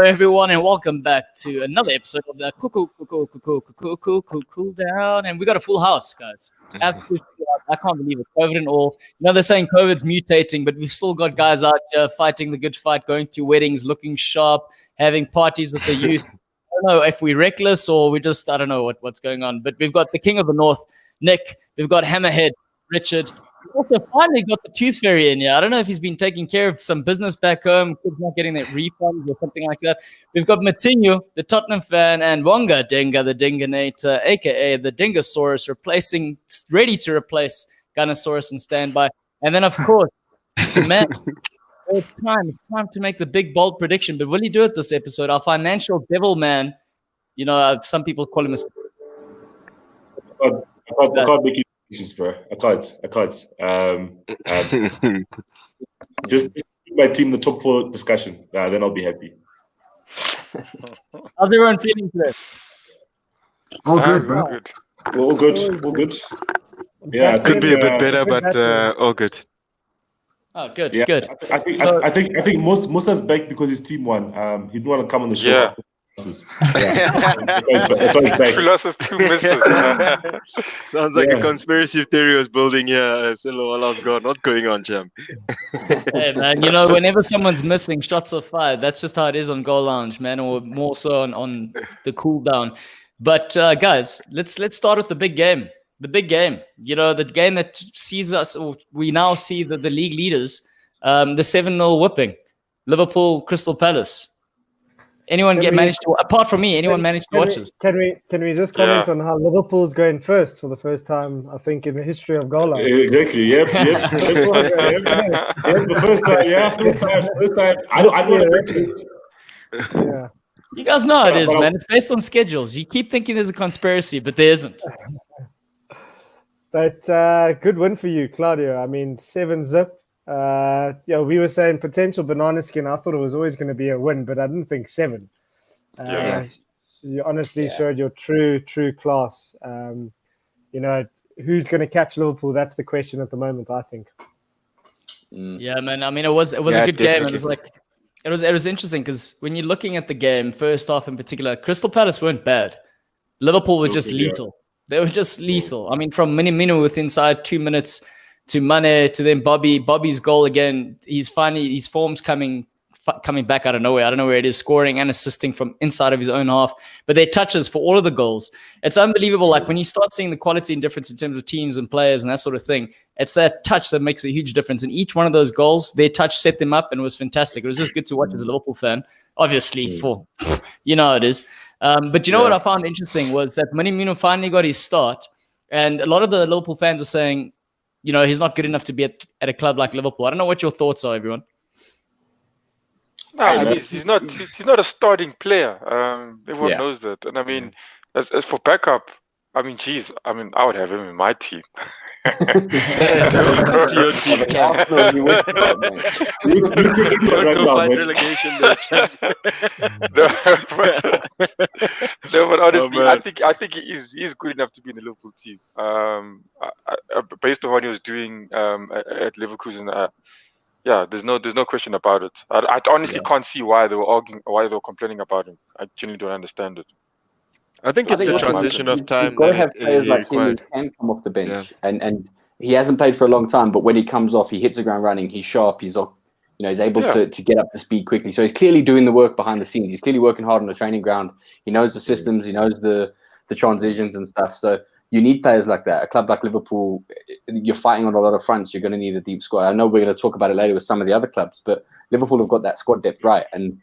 everyone, and welcome back to another episode of the Cool Down. And we got a full house, guys. Absolutely, I can't believe it. COVID and all. They're saying COVID's mutating, but we've still got guys out here fighting the good fight, going to weddings, looking sharp, having parties with the youth. I don't know if we're reckless or we just, I don't know what's going on. But we've got the King of the North, Nick. We've got Hammerhead, Richard. We've also finally got the Tooth Fairy in here. I don't know if he's been taking care of some business back home, kids not getting that refund or something like that. We've got Matinho, the Tottenham fan, and Wonga Denga, the Dinganator, a.k.a. the Dingosaurus, ready to replace Gunnosaurus and standby. And then, of course, man, it's time to make the big, bold prediction. But will he do it this episode? Our financial devil man, some people call him a... I can't make it. Bro, I can't. Just keep my team in the top 4 discussion. Then I'll be happy. How's everyone feeling today? All good, bro. Good. All good. Yeah, could be a bit better, but all good. Oh, good, yeah, good. I think Musa's back because his team won. He didn't want to come on the show. Yeah. That's why he's back. 2 losses, 2 misses. Sounds like a conspiracy theory was building here. What's going on, champ? Hey, man, whenever someone's missing, shots are fired. That's just how it is on Goal Lounge, man, or more so on the cool down. But guys, let's start with the big game. The big game. The game that sees us, or we now see the league leaders, the 7-0 whipping. Liverpool, Crystal Palace. Anyone managed to watch this? Can we just comment on how Liverpool's going first for the first time, I think, in the history of Goal Lounge? Exactly. Yep. The first time. I don't know what it is. Yeah. You guys know how it is, man. It's based on schedules. You keep thinking there's a conspiracy, but there isn't. But good win for you, Claudio. 7-0. We were saying potential banana skin. I thought it was always going to be a win, but I didn't think 7. You honestly showed your true class. Who's going to catch Liverpool? That's the question at the moment, I think. Yeah, man. It was a good game. It was it was interesting because when you're looking at the game, first half in particular, Crystal Palace weren't bad. Liverpool were just lethal. They were just lethal. From Minamino with inside 2 minutes to Mane, to then Bobby. Bobby's goal again. His form's coming back out of nowhere. I don't know where it is, scoring and assisting from inside of his own half. But their touches for all of the goals. It's unbelievable. Like when you start seeing the quality and difference in terms of teams and players and that sort of thing, it's that touch that makes a huge difference. And each one of those goals, their touch set them up and it was fantastic. It was just good to watch as a Liverpool fan. Obviously, how it is. But what I found interesting was that Minamino finally got his start. And a lot of the Liverpool fans are saying, he's not good enough to be at a club like Liverpool. I don't know what your thoughts are, everyone. No, he's not a starting player. Everyone knows that. And as for backup, I would have him in my team. Don't find relegation there, champ. No, but honestly, I think he's good enough to be in the Liverpool team. Based on what he was doing at Leverkusen, there's no question about it. I honestly can't see why they were arguing, why they were complaining about him. I genuinely don't understand it. I think it's a transition of time. You've got to have players like him who can come off the bench, and he hasn't played for a long time. But when he comes off, he hits the ground running. He's sharp. He's able to get up to speed quickly. So he's clearly doing the work behind the scenes. He's clearly working hard on the training ground. He knows the systems. He knows the transitions and stuff. So you need players like that. A club like Liverpool, you're fighting on a lot of fronts. You're going to need a deep squad. I know we're going to talk about it later with some of the other clubs, but Liverpool have got that squad depth right. And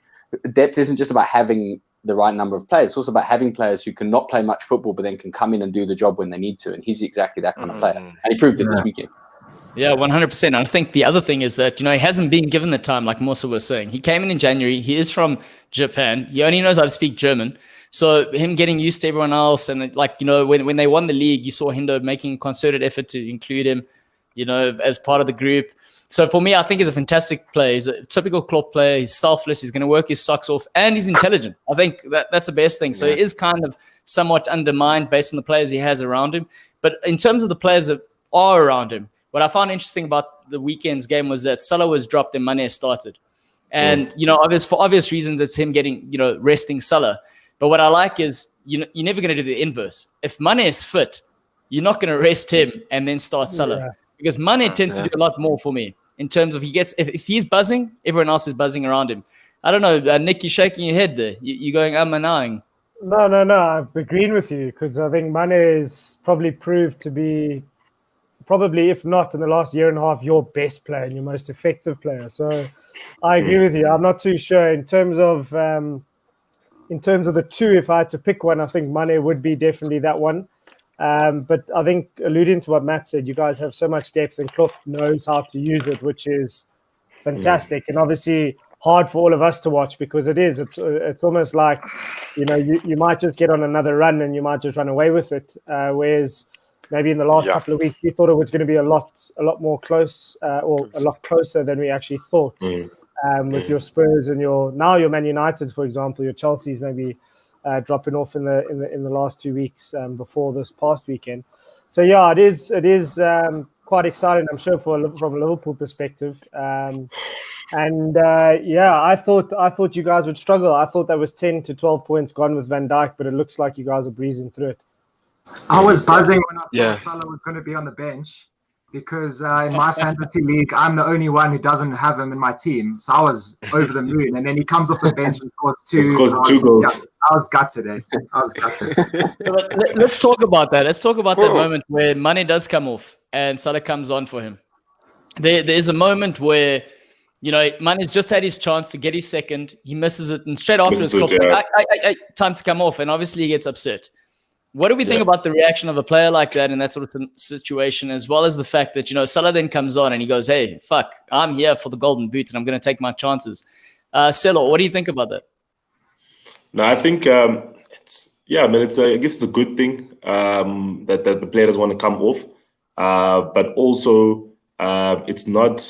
depth isn't just about having the right number of players. It's also about having players who can not play much football, but then can come in and do the job when they need to. And he's exactly that kind of player. And he proved it this weekend. Yeah, 100%. And I think the other thing is that, he hasn't been given the time, like Musa was saying. He came in January. He is from Japan. He only knows how to speak German. So him getting used to everyone else. And when they won the league, you saw Hendo making a concerted effort to include him, as part of the group. So for me, I think he's a fantastic player. He's a typical Klopp player. He's selfless. He's going to work his socks off, and he's intelligent. I think that's the best thing. So he is kind of somewhat undermined based on the players he has around him. But in terms of the players that are around him, what I found interesting about the weekend's game was that Salah was dropped and Mane started. And, for obvious reasons, it's him getting, resting Salah. But what I like is, you're never going to do the inverse. If Mane is fit, you're not going to rest him and then start Salah. Yeah. Because Mane tends to do a lot more for me in terms of if he's buzzing, everyone else is buzzing around him. I don't know, Nick, you're shaking your head there. You're going, and ahhing. No, I'm agreeing with you because I think Mane is probably proved to be, if not in the last year and a half, your best player and your most effective player. So I agree with you. I'm not too sure in terms of the two. If I had to pick one, I think Mane would be definitely that one. But I think alluding to what Matt said, you guys have so much depth and Klopp knows how to use it, which is fantastic. And obviously hard for all of us to watch because it's almost like, you might just get on another run and you might just run away with it. Whereas maybe in the last couple of weeks, we thought it was going to be a lot more close or a lot closer than we actually thought. With your Spurs and your Man United, for example, your Chelsea's maybe dropping off in the last 2 weeks before this past weekend. So yeah, it is quite exciting, I'm sure, from a Liverpool perspective. I thought you guys would struggle. I thought that was 10 to 12 points gone with Van Dijk, but it looks like you guys are breezing through it. I was buzzing when I saw Salah was going to be on the bench because in my fantasy league, I'm the only one who doesn't have him in my team. So I was over the moon. And then he comes off the bench and scores two goals. Yeah, I was gutted, Let's talk about that. Let's talk about that moment where Mane does come off and Salah comes on for him. There's a moment where, Mane's just had his chance to get his second. He misses it, and straight after his time to come off, and obviously he gets upset. What do we think about the reaction of a player like that in that sort of situation, as well as the fact that, Salah then comes on and he goes, hey, fuck, I'm here for the golden boot and I'm going to take my chances. Selo, what do you think about that? No, I think I guess it's a good thing that the player doesn't want to come off. But also it's not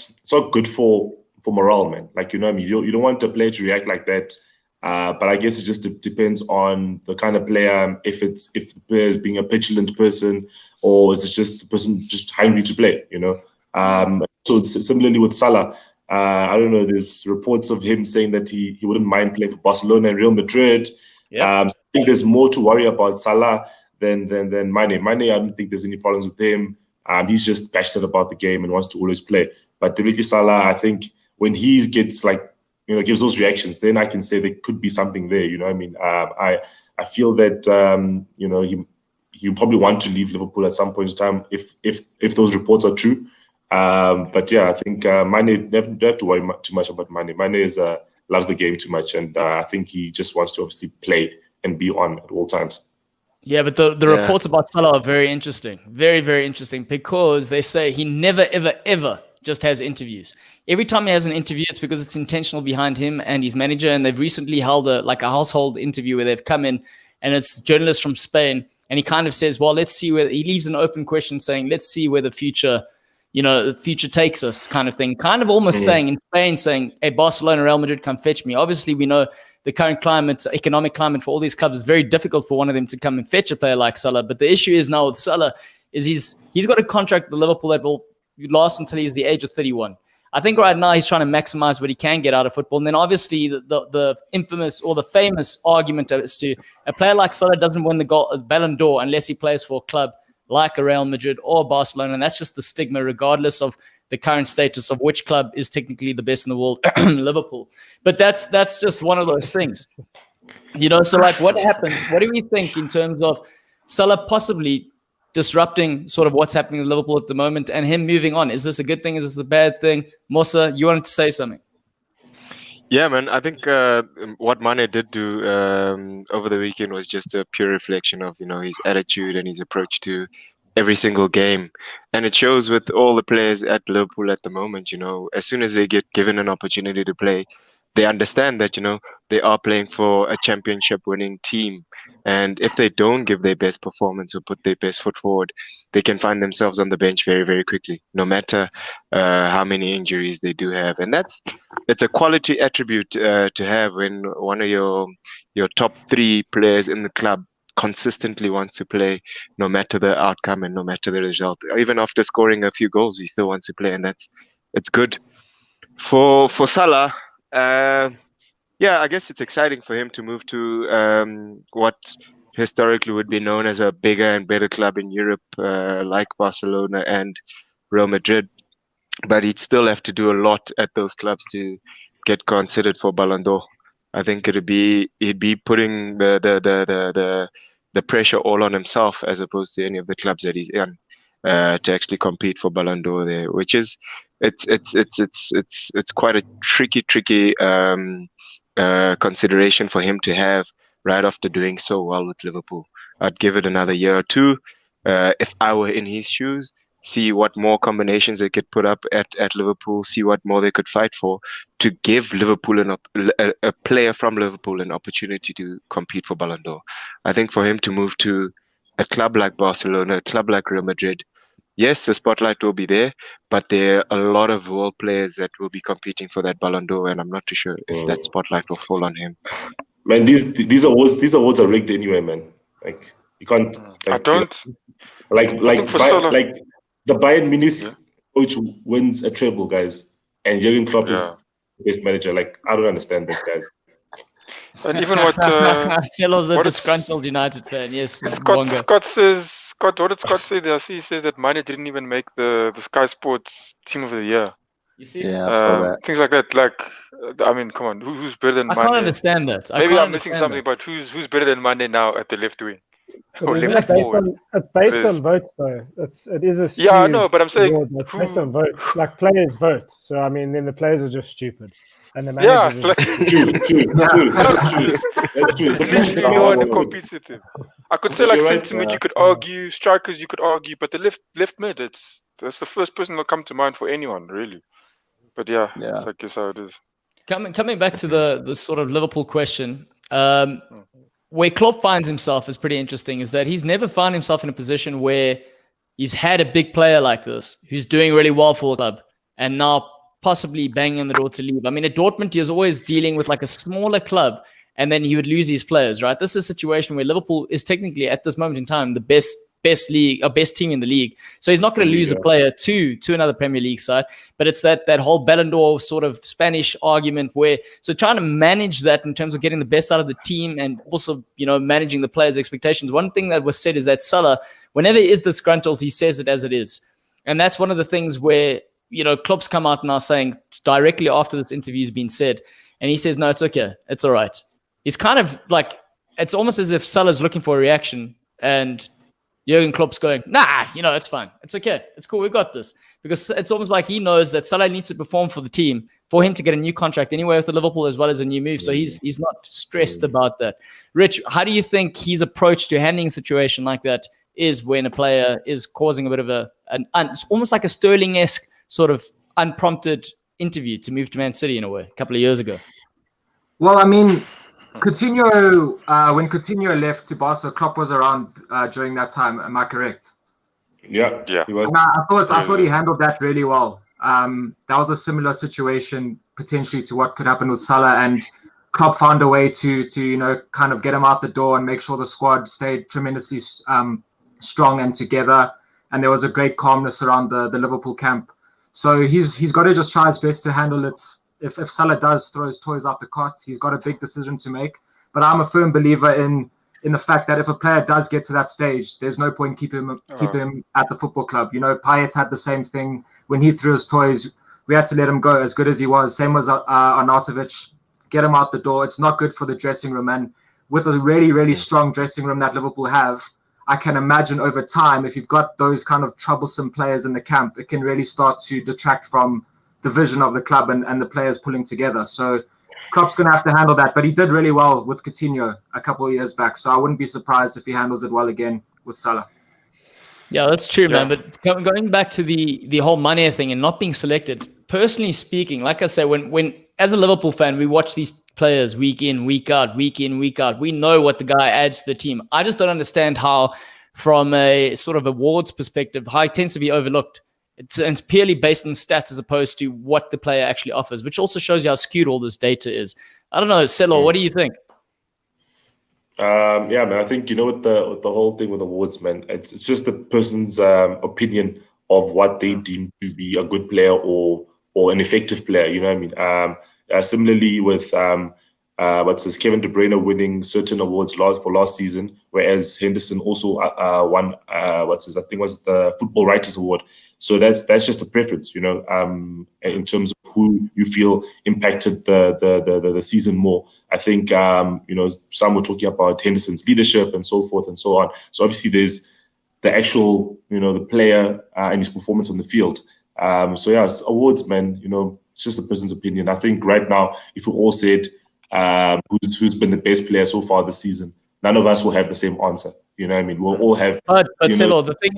good for morale, man. Like, you don't want a player to react like that. But I guess it just depends on the kind of player. If the player is being a petulant person, or is it just the person just hungry to play? So it's similarly with Salah. I don't know. There's reports of him saying that he wouldn't mind playing for Barcelona and Real Madrid. So I think there's more to worry about Salah than Mane. Mane, I don't think there's any problems with him. He's just passionate about the game and wants to always play. But Ricky Salah, I think when he gets gives those reactions, then I can say there could be something there. I feel that he probably want to leave Liverpool at some point in time if those reports are true. But yeah, I think Mane, don't have to worry too much about Mane. Mane loves the game too much, and I think he just wants to obviously play and be on at all times. Yeah, but the reports about Salah are very interesting. Very, very interesting, because they say he never, ever, ever just has interviews. Every time he has an interview, it's because it's intentional behind him and his manager. And they've recently held a household interview where they've come in, and it's journalists from Spain. And he kind of says, well, let's see where he leaves an open question saying, let's see where the future takes us, kind of thing. Kind of almost saying in Spain, saying, hey, Barcelona, Real Madrid, come fetch me. Obviously, we know the current economic climate for all these clubs is very difficult for one of them to come and fetch a player like Salah. But the issue is now with Salah is he's got a contract with Liverpool that will last until he's the age of 31. I think right now he's trying to maximize what he can get out of football. And then obviously the infamous or the famous argument as to a player like Salah doesn't win the Ballon d'Or unless he plays for a club like a Real Madrid or Barcelona. And that's just the stigma, regardless of the current status of which club is technically the best in the world, Liverpool. But that's just one of those things. So what happens? What do we think in terms of Salah possibly disrupting sort of what's happening in Liverpool at the moment and him moving on? Is this a good thing? Is this a bad thing? Mosa, you wanted to say something? Yeah, man. I think what Mane did do over the weekend was just a pure reflection of, his attitude and his approach to every single game. And it shows with all the players at Liverpool at the moment, as soon as they get given an opportunity to play, they understand that, they are playing for a championship winning team. And if they don't give their best performance or put their best foot forward, they can find themselves on the bench very, very quickly, no matter how many injuries they do have. And it's a quality attribute to have when one of your top three players in the club consistently wants to play, no matter the outcome and no matter the result. Even after scoring a few goals, he still wants to play, and it's good. For Salah, Yeah, I guess it's exciting for him to move to what historically would be known as a bigger and better club in Europe, like Barcelona and Real Madrid. But he'd still have to do a lot at those clubs to get considered for Ballon d'Or. I think he'd be putting the pressure all on himself as opposed to any of the clubs that he's in to actually compete for Ballon d'Or there, which is it's quite a tricky consideration for him to have right after doing so well with Liverpool. I'd give it another year or two. If I were in his shoes, see what more combinations they could put up at Liverpool, see what more they could fight for to give Liverpool a player from Liverpool an opportunity to compete for Ballon d'Or. I think for him to move to a club like Barcelona, a club like Real Madrid, yes, the spotlight will be there, but there are a lot of world players that will be competing for that Ballon d'Or, and I'm not too sure if that spotlight will fall on him. Man, these awards are rigged anyway, man. Like you can't. Like, I don't. Like the Bayern Munich coach wins a treble, guys, and Jurgen Klopp is the best manager. Like I don't understand that, guys. And even what Celo's the disgruntled United fan. Yes, Scott says. What did Scott say there? He says that Mane didn't even make the Sky Sports Team of the Year. You see, things like that. Like, I mean, come on, who's better than Mane? I can't understand that. Maybe I'm missing something, but who's better than Mane now at the left wing? It's based on votes, though. It is a I know, but I'm saying it's based on votes. Like players vote, so I mean, then the players are just stupid, and the managers true. That's true. Literally no one competes with him. I could say like sentiment, you could argue, strikers, you could argue, but the left mid, that's the first person that'll come to mind for anyone, really. But that's I guess how it is. Coming back to the sort of Liverpool question, where Klopp finds himself is pretty interesting, is that he's never found himself in a position where he's had a big player like this who's doing really well for the club and now possibly banging on the door to leave. I mean, at Dortmund, he was always dealing with like a smaller club and then he would lose his players, right? This is a situation where Liverpool is technically at this moment in time the best league or best team in the league. So he's not going to lose a player to another Premier League side. But it's that whole Ballon d'Or sort of Spanish argument so trying to manage that in terms of getting the best out of the team and also, managing the players' expectations. One thing that was said is that Salah, whenever he is disgruntled, he says it as it is. And that's one of the things where, Klopp's come out now saying directly after this interview has been said, and he says, no, it's okay. It's all right. He's kind of like, it's almost as if Salah's looking for a reaction and Jurgen Klopp's going, nah, it's fine. It's okay. It's cool. We got this. Because it's almost like he knows that Salah needs to perform for the team for him to get a new contract anyway with the Liverpool as well as a new move. So he's not stressed about that. Rich, how do you think his approach to handling a situation like that is when a player is causing a bit of it's almost like a Sterling-esque sort of unprompted interview to move to Man City in a way a couple of years ago? Well, I mean, Coutinho, when Coutinho left to Barca, Klopp was around during that time. Am I correct? Yeah. He was. I thought he handled that really well. That was a similar situation potentially to what could happen with Salah, and Klopp found a way to kind of get him out the door and make sure the squad stayed tremendously strong and together. And there was a great calmness around the Liverpool camp. So he's got to just try his best to handle it. If Salah does throw his toys out the cot, he's got a big decision to make. But I'm a firm believer in the fact that if a player does get to that stage, there's no point keep him at the football club. Payet had the same thing when he threw his toys. We had to let him go as good as he was. Same as Arnautovic. Get him out the door. It's not good for the dressing room. And with a really, really strong dressing room that Liverpool have, I can imagine over time, if you've got those kind of troublesome players in the camp, it can really start to detract from the vision of the club and the players pulling together. So Klopp's going to have to handle that. But he did really well with Coutinho a couple of years back. So I wouldn't be surprised if he handles it well again with Salah. Yeah, that's true, man. But going back to the whole Mane thing and not being selected, personally speaking, like I said, when as a Liverpool fan, we watch these players week in, week out. We know what the guy adds to the team. I just don't understand how, from a sort of awards perspective, how it tends to be overlooked. It's purely based on stats as opposed to what the player actually offers, which also shows you how skewed all this data is. I don't know, Selo, what do you think? Yeah, man. I think with the whole thing with awards, man. It's just the person's opinion of what they deem to be a good player or an effective player. You know what I mean? Similarly with Kevin De Bruyne winning certain awards for last season, whereas Henderson also won I think was the Football Writers Award. So that's just a preference, you know, in terms of who you feel impacted the season more. I think you know, some were talking about Henderson's leadership and so forth and so on. So obviously there's the actual, you know, the player and his performance on the field. So yeah, awards, man, you know, it's just a person's opinion. I think right now, if we all said who's been the best player so far this season, none of us will have the same answer. You know what I mean? We'll all have... But Selo, the thing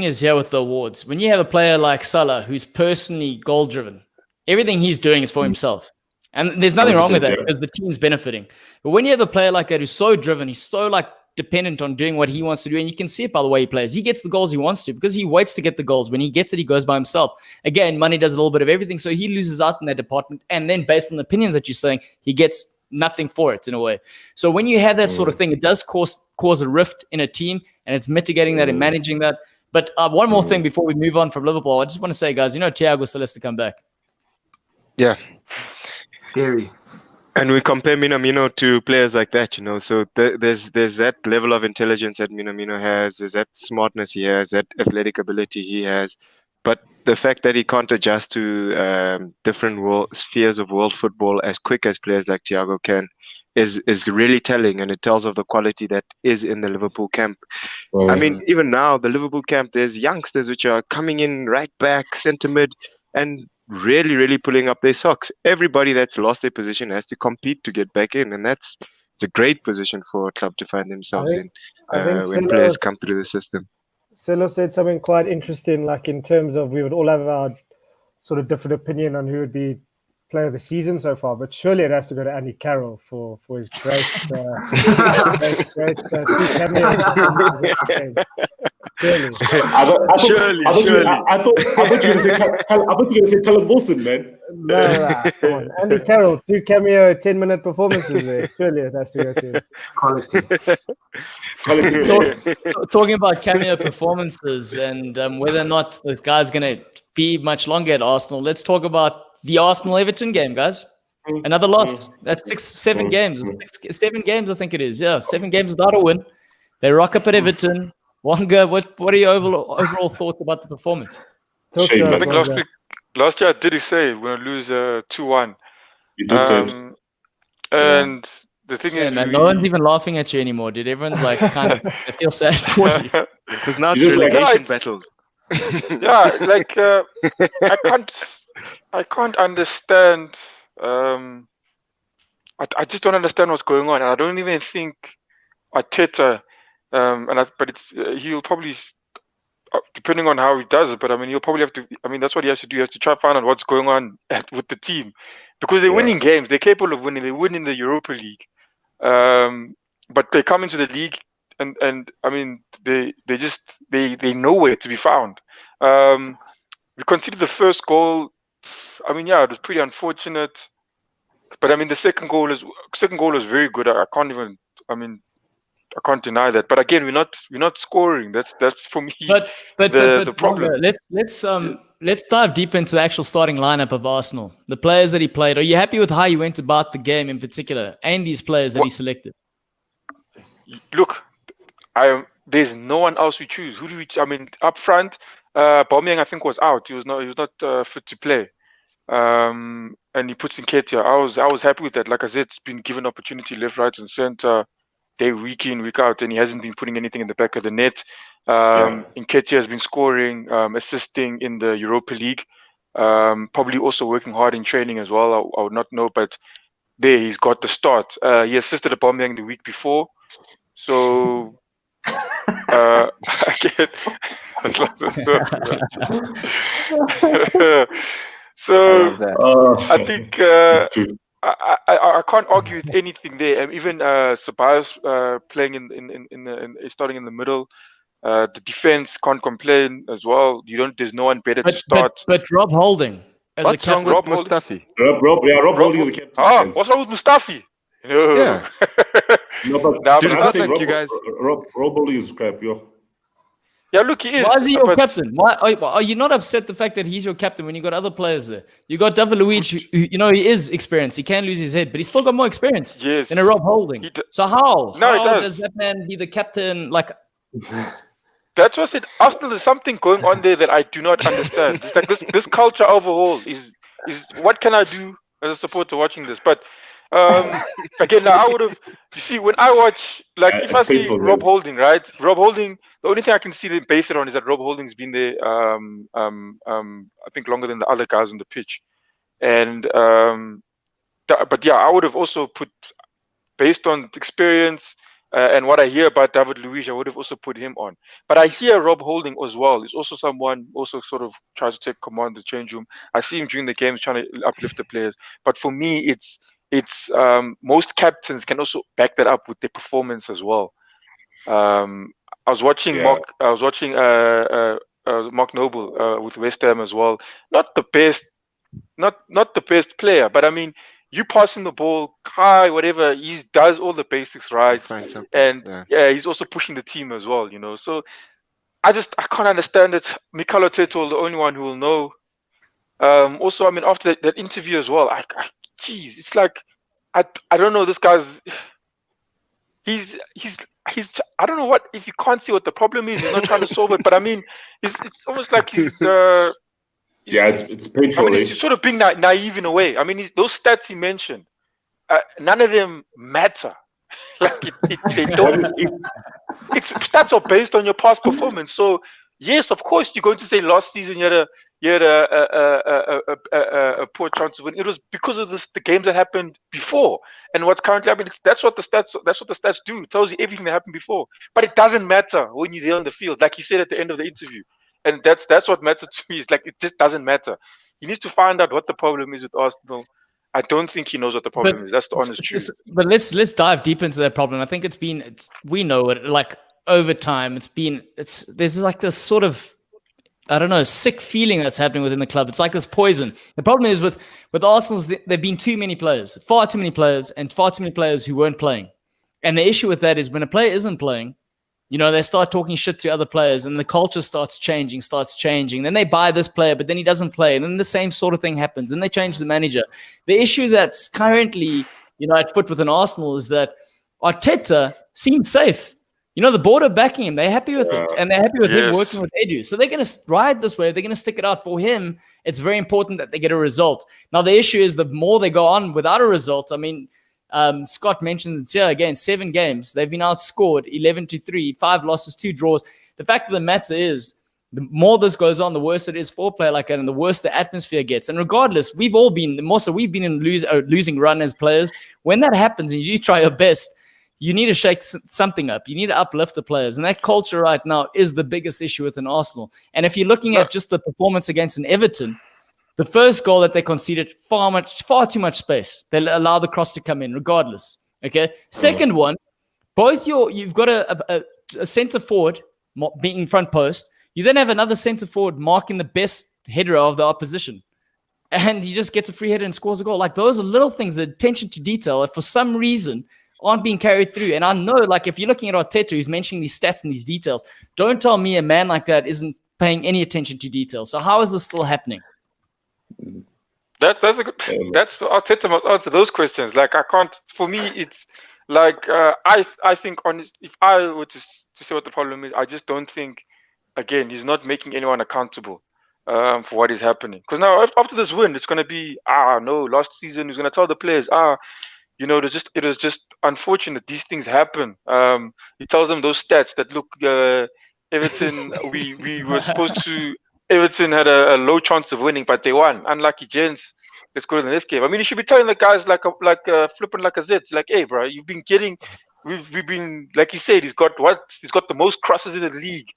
is here with the awards, when you have a player like Salah, who's personally goal-driven, everything he's doing is for himself. And there's nothing wrong with that because the team's benefiting. But when you have a player like that who's so driven, he's so like dependent on doing what he wants to do, and you can see it by the way he plays. He gets the goals he wants to because he waits to get the goals. When he gets it, he goes by himself. Again, money does a little bit of everything, so he loses out in that department. And then based on the opinions that you're saying, he gets nothing for it in a way. So when you have that sort of thing, it does cause a rift in a team, and it's mitigating that and managing that. But one more thing before we move on from Liverpool, I just want to say, guys, you know, Thiago still has to come back. Yeah. Scary. And we compare Minamino to players like that, you know. So there's that level of intelligence that Minamino has, there's that smartness he has, that athletic ability he has. But the fact that he can't adjust to different spheres of world football as quick as players like Thiago can is really telling, and it tells of the quality that is in the Liverpool camp. I mean, even now, the Liverpool camp, there's youngsters which are coming in right back, centre mid, and really, really pulling up their socks. Everybody that's lost their position has to compete to get back in, and it's a great position for a club to find themselves in when players come through the system. Selo said something quite interesting, like in terms of we would all have our sort of different opinion on who would be player of the season so far, but surely it has to go to Andy Carroll for his great great Surely. I thought you were going to say Callum Wilson, man. No, come on. Andy Carroll, 2 cameo 10-minute performances there. Surely it has to go to Quality. Talking about cameo performances and whether or not the guy's going to be much longer at Arsenal, let's talk about the Arsenal-Everton game, guys. Another loss. That's 7 games. 7 games, I think it is. Yeah, 7 games without a win. They rock up at Everton. Wanga, what are your overall thoughts about the performance? I think last year I did say we're going to lose 2-1. You did say it. And the thing is... Man, no one's even laughing at you anymore, dude. Everyone's like kind of... I feel sad for you. Because now it's relegation battles. Yeah, like I can't understand. I just don't understand what's going on, and I don't even think Arteta. He'll probably, depending on how he does it. But I mean, he'll probably have to. I mean, that's what he has to do. He has to try to find out what's going on with the team, because they're winning games. They're capable of winning. They win in the Europa League, but they come into the league. And I mean, they nowhere to be found. We conceded the first goal. I mean, yeah, it was pretty unfortunate. But I mean, the second goal was very good. I can't deny that. But again, we're not scoring. That's for me the problem. Let's dive deep into the actual starting lineup of Arsenal. The players that he played. Are you happy with how he went about the game in particular, and these players that he selected? Look. There's no one else we choose. Who do we? I mean, up front, Aubameyang I think was out. He was not fit to play. And he puts in Nketiah. I was happy with that. Like I said, it's been given opportunity left, right, and center, day week in, week out, and he hasn't been putting anything in the back of the net. Nketiah has been scoring, assisting in the Europa League. Probably also working hard in training as well. I would not know, but there he's got the start. He assisted Aubameyang the week before. So I get so I think I can't argue with anything there. Even Ceballos playing starting in the middle. The defense can't complain as well. There's no one better to start. But Rob Holding what's wrong with Mustafi? Rob Holding is a captain. What's wrong with Mustafi? No. Yeah. No, but it's not like you guys. Rob Holding is crap, yo. Yeah, look, he is. Why is he your captain? Why are you not upset the fact that he's your captain when you got other players there? You got David Luiz, who, he is experienced. He can lose his head, but he's still got more experience than a Rob Holding. So how does that man be the captain? Like, that's what I said. Arsenal, there's something going on there that I do not understand. It's like this culture overhaul is what can I do as a supporter watching this? But again, now I would have. You see, when I watch, like, if I see Rob Holding, right? Rob Holding, the only thing I can see them base it on is that Rob Holding's been there, I think longer than the other guys on the pitch, and but yeah, I would have also put, based on experience and what I hear about David Luiz, I would have also put him on. But I hear Rob Holding as well. He's also someone also sort of tries to take command of the change room. I see him during the games trying to uplift the players. But for me, it's most captains can also back that up with their performance as well. I was watching Mark Noble with West Ham as well. Not the best player, but I mean, you passing the ball, Kai, whatever, he does all the basics right, and he's also pushing the team as well. So I can't understand it. Mikel Arteta, the only one who will know. Also, I mean, after that interview as well, geez, it's like I don't know. This guy's he's I don't know what, if you can't see what the problem is, he's not trying to solve it. But I mean, it's almost like he's it's painful. I mean, he's sort of being naive in a way. I mean, those stats he mentioned, none of them matter. Like they don't. Stats are based on your past performance. So yes, of course, you're going to say last season you had a poor chance of winning. It was because of the games that happened before and what's currently happening. That's what the stats do. It tells you everything that happened before. But it doesn't matter when you're there on the field, like he said at the end of the interview. And that's what matters to me. Is like, it just doesn't matter. He needs to find out what the problem is with Arsenal. I don't think he knows what the problem is. That's the honest truth. But let's dive deep into that problem. I think we know it, like, over time. There's like this sort of, I don't know, sick feeling that's happening within the club. It's like this poison. The problem is with Arsenal, there've been too many players, far too many players, and far too many players who weren't playing. And the issue with that is when a player isn't playing, they start talking shit to other players, and the culture starts changing. Then they buy this player, but then he doesn't play. And then the same sort of thing happens. Then they change the manager. The issue that's currently, at foot within Arsenal is that Arteta seems safe. The board are backing him. They're happy with it. And they're happy with him working with Edu. So they're going to ride this way. They're going to stick it out for him. It's very important that they get a result. Now, the issue is the more they go on without a result, I mean, Scott mentioned it here again, 7 games. They've been outscored 11-3, 5 losses, 2 draws. The fact of the matter is, the more this goes on, the worse it is for a player like that, and the worse the atmosphere gets. And regardless, we've been in losing run as players. When that happens and you try your best, you need to shake something up. You need to uplift the players. And that culture right now is the biggest issue within Arsenal. And if you're looking at just the performance against an Everton, the first goal that they conceded, far too much space. They allow the cross to come in regardless. Okay. Second one, you've got a centre forward being front post. You then have another centre forward marking the best header of the opposition. And he just gets a free header and scores a goal. Like, those are little things, the attention to detail that for some reason aren't being carried through. And I know, like, if you're looking at Arteta, who's mentioning these stats and these details, don't tell me a man like that isn't paying any attention to detail. So how is this still happening? That's a good. That's Arteta must answer those questions. Like, I can't. For me, it's like I think if I were to say what the problem is, I just don't think. Again, he's not making anyone accountable for what is happening. Because now after this win, it's going to be no. Last season, he's going to tell the players it was just unfortunate. These things happen. He tells them those stats that look. Everton, we were supposed to. Everton had a low chance of winning, but they won. Unlucky gents. Let's go to the next game. I mean, you should be telling the guys like flipping like a zit. Like, hey, bro, you've been getting. We've been, like he said, he's got the most crosses in the league,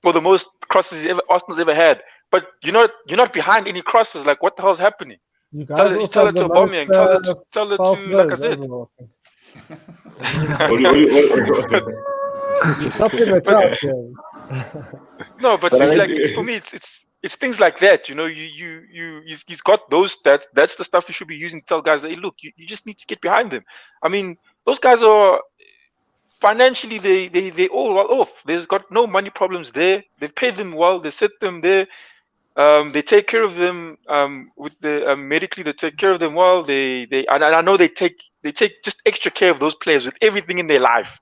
or the most crosses Arsenal's ever had. But you're not behind any crosses. Like, what the hell's happening? Tell it to Aubameyang. Tell it to Lacazette. No, but for me, it's things like that. He's got those stats. That's the stuff you should be using to tell guys that, hey, look, you just need to get behind them. I mean, those guys are financially they all well off. They've got no money problems there. They've paid them well. They set them there. They take care of them with the medically. They take care of them well. And I know they take just extra care of those players with everything in their life.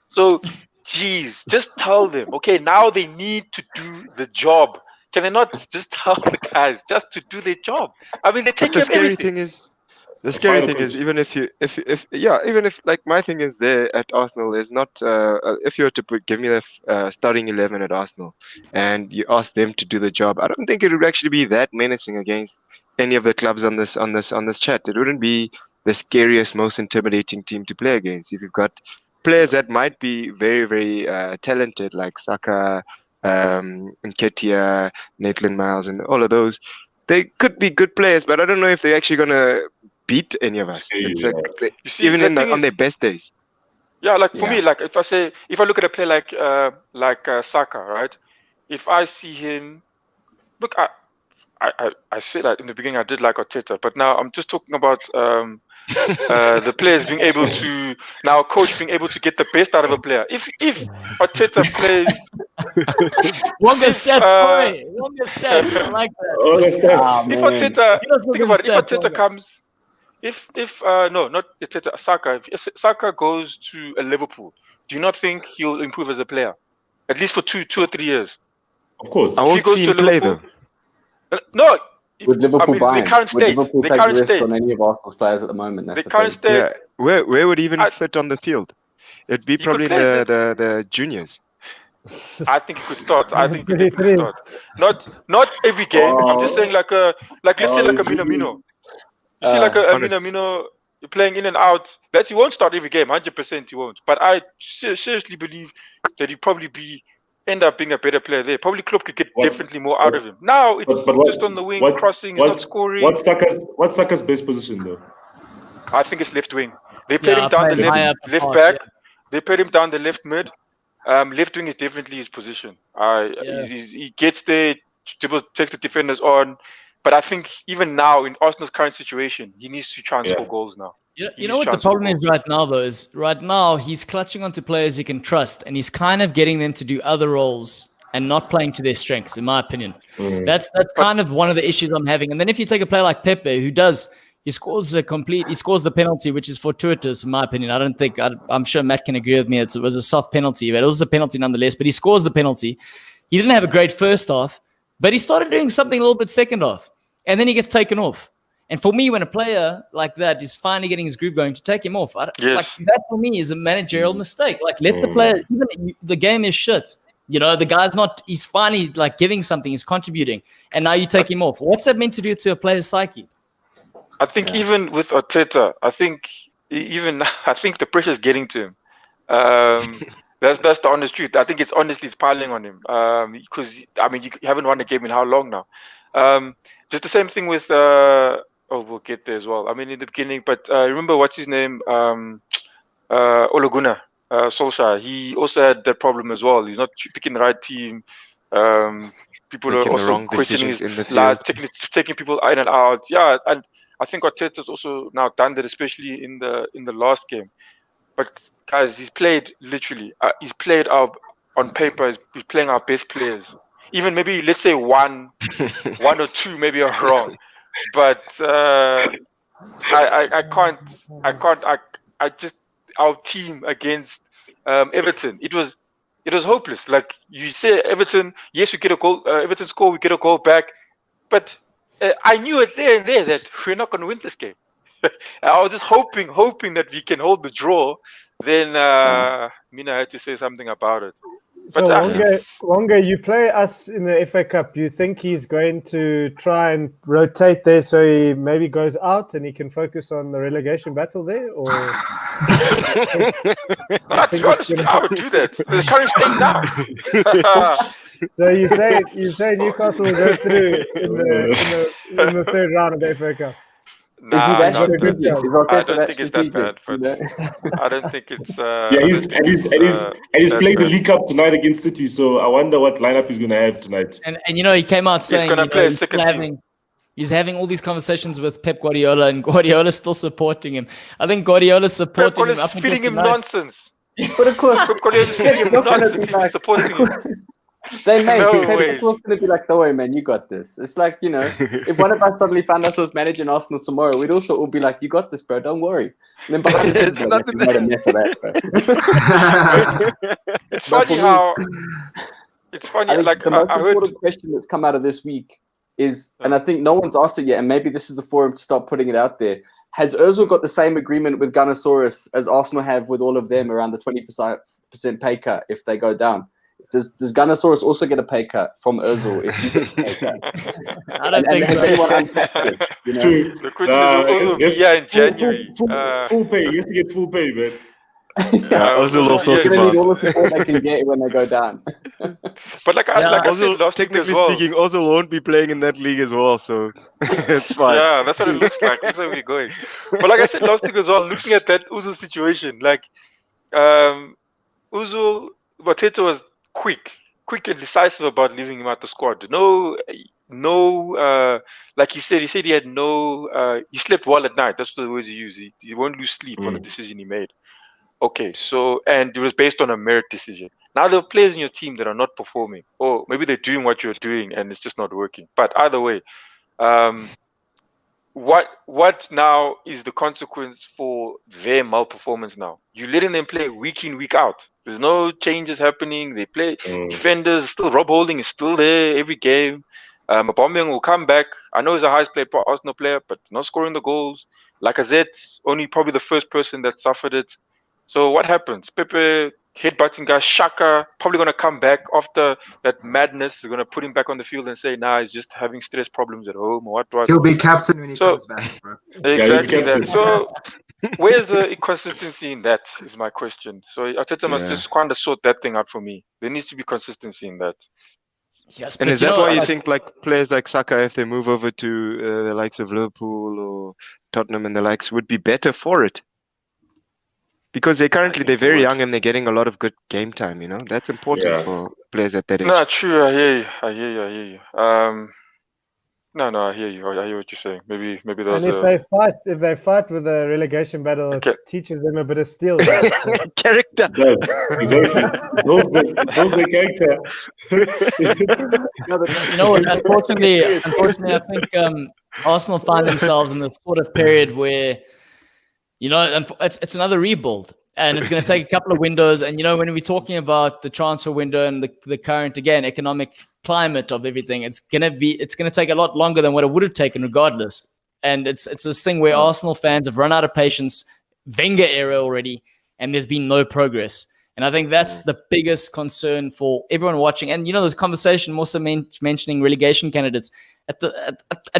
So, geez, just tell them. Okay, now they need to do the job. Can they not just tell the guys just to do their job? I mean, they take care of everything. The scary thing is, even if like my thing is there at Arsenal is not, if you were to give me the starting 11 at Arsenal and you ask them to do the job, I don't think it would actually be that menacing against any of the clubs on this chat. It wouldn't be the scariest, most intimidating team to play against. If you've got players that might be very, very talented, like Saka, Nketiah, Maitland Miles, and all of those, they could be good players, but I don't know if they're actually gonna beat any of us. It's like even on their best days. Yeah, like for me, like if I look at a player like Saka, right? If I see him, look, I said that in the beginning. I did like Arteta, but now I'm just talking about the players being able to now, coach being able to get the best out of a player. If Arteta plays, Wonga stats, I like that. Oh, that's if Arteta, think about it. If Arteta comes. No, not Arteta, Saka. If Saka goes to a Liverpool, do you not think he'll improve as a player? At least for two or 3 years. Of course. I won't see him play though. No. Would Liverpool buy the current state? Would Liverpool take a risk on any of Arsenal's players at the moment? That's the current state. Yeah. Where would he even fit on the field? It'd be probably the juniors. I think he could start. Not every game. I'm just saying let's say like a Minamino. You see, like a Minamino playing in and out. That he won't start every game. 100% he won't. But I seriously believe that he'd probably end up being a better player there. Probably Klopp could get definitely more out of him. Now it's just on the wing, crossing, he's not scoring. What's Saka's best position though? I think it's left wing. They played him down the left back. Yeah. They played him down the left mid. Left wing is definitely his position. He gets there, takes the defenders on. But I think even now in Arsenal's current situation, he needs to try and score goals now. You know what the problem is right now, though, is right now he's clutching onto players he can trust, and he's kind of getting them to do other roles and not playing to their strengths, in my opinion. That's kind of one of the issues I'm having. And then if you take a player like Pepe, he scores the penalty, which is fortuitous, in my opinion. I'm sure Matt can agree with me. It was a soft penalty, but it was a penalty nonetheless. But he scores the penalty. He didn't have a great first half, but he started doing something a little bit second half. And then he gets taken off. And for me, when a player like that is finally getting his groove going, to take him off, like that for me is a managerial mistake. Like, let the player, even the game is shit. You know, the guy's he's finally like giving something, he's contributing. And now you take him off. What's that meant to do to a player's psyche? I think even with Arteta, I think the pressure is getting to him. That's the honest truth. I think it's piling on him. Because, I mean, you haven't won a game in how long now? Just the same thing with we'll get there as well. I mean, in the beginning, but remember what's his name? Ole Gunnar Solskjaer. He also had that problem as well. He's not picking the right team. People making are also questioning his life, taking people in and out. Yeah, and I think Arteta's also now done that, especially in the last game. But guys, he's played literally. He's played on paper. He's playing our best players. Even maybe let's say one or two maybe are wrong, but I just our team against Everton. It was hopeless. Like you say, Everton. Yes, we get a goal. Everton score. We get a goal back, but I knew it there and there that we're not going to win this game. I was just hoping that we can hold the draw. Then Mina had to say something about it. But Wonga, you play us in the FA Cup. Do you think he's going to try and rotate there so he maybe goes out and he can focus on the relegation battle there? Or I would do that. The current state now. So you say Newcastle will go through in the third round of the FA Cup. No, I don't think it's that bad. But I don't think it's. He's playing the League Cup tonight against City, so I wonder what lineup he's going to have tonight. And he came out saying he's having all these conversations with Pep Guardiola, and Guardiola's still supporting him. I think Guardiola's supporting him. Pep feeding him nonsense. But of course, it's not going to be like supporting him. They may. Of course, it's going to be like, "No way, man, you got this." It's like, if one of us suddenly found ourselves managing Arsenal tomorrow, we'd also all be like, "You got this, bro. Don't worry." And then behind the scenes, like, made a mess of that, bro. It's funny how. It's funny. I think the most important question that's come out of this week is, and I think no one's asked it yet, and maybe this is the forum to start putting it out there. Has Ozil got the same agreement with Gunnosaurus as Arsenal have with all of them around the 20% pay cut if they go down? Does Gunnosaurus also get a pay cut from Ozil if he gets a pay cut? I don't think so. The question is Ozil in January. Full pay. He has to get full pay, man. Ozil also going to need all the support they can get when they go down. But like I said last week as well, speaking, Ozil won't be playing in that league as well, so it's fine. Yeah, that's what it looks like. Looks like we're going. But like I said last week as well, looking at that Ozil situation, like Ozil, Arteta was quick and decisive about leaving him out the squad. No, like he said he had no. He slept well at night. That's the words he used. He won't lose sleep on the decision he made. Okay, so and it was based on a merit decision. Now there are players in your team that are not performing, or maybe they're doing what you're doing and it's just not working. But either way, what now is the consequence for their malperformance now? You're letting them play week in, week out. There's no changes happening. They play defenders still. Rob Holding is still there every game. Aubameyang will come back. I know he's a highest paid Arsenal player, but not scoring the goals. Lacazette, only probably the first person that suffered it. So what happens? Pepe headbutting guy, Xhaka probably going to come back after that madness. They're going to put him back on the field and say, nah, he's just having stress problems at home or what. He'll be captain when he comes back, bro. Exactly that. So where's the inconsistency in that is my question. So Arteta must just kind of sort that thing out for me. There needs to be consistency in that. Yes, and is that why you think like players like Saka, if they move over to the likes of Liverpool or Tottenham and the likes, would be better for it? Because they're very young and they're getting a lot of good game time, That's important for players at that age. No, true. I hear you. No, I hear you. I hear what you're saying. Maybe there's. And if they fight with a relegation battle, it teaches them a bit of steel. Character. Exactly. Build the character. You know what? Unfortunately, I think Arsenal find themselves in this sort of period where. It's another rebuild, and it's going to take a couple of windows. And when we're talking about the transfer window and the current economic climate of everything, it's going to take a lot longer than what it would have taken, regardless. And it's this thing where Arsenal fans have run out of patience, Wenger era already, and there's been no progress. And I think that's the biggest concern for everyone watching. And there's conversation also mentioning relegation candidates at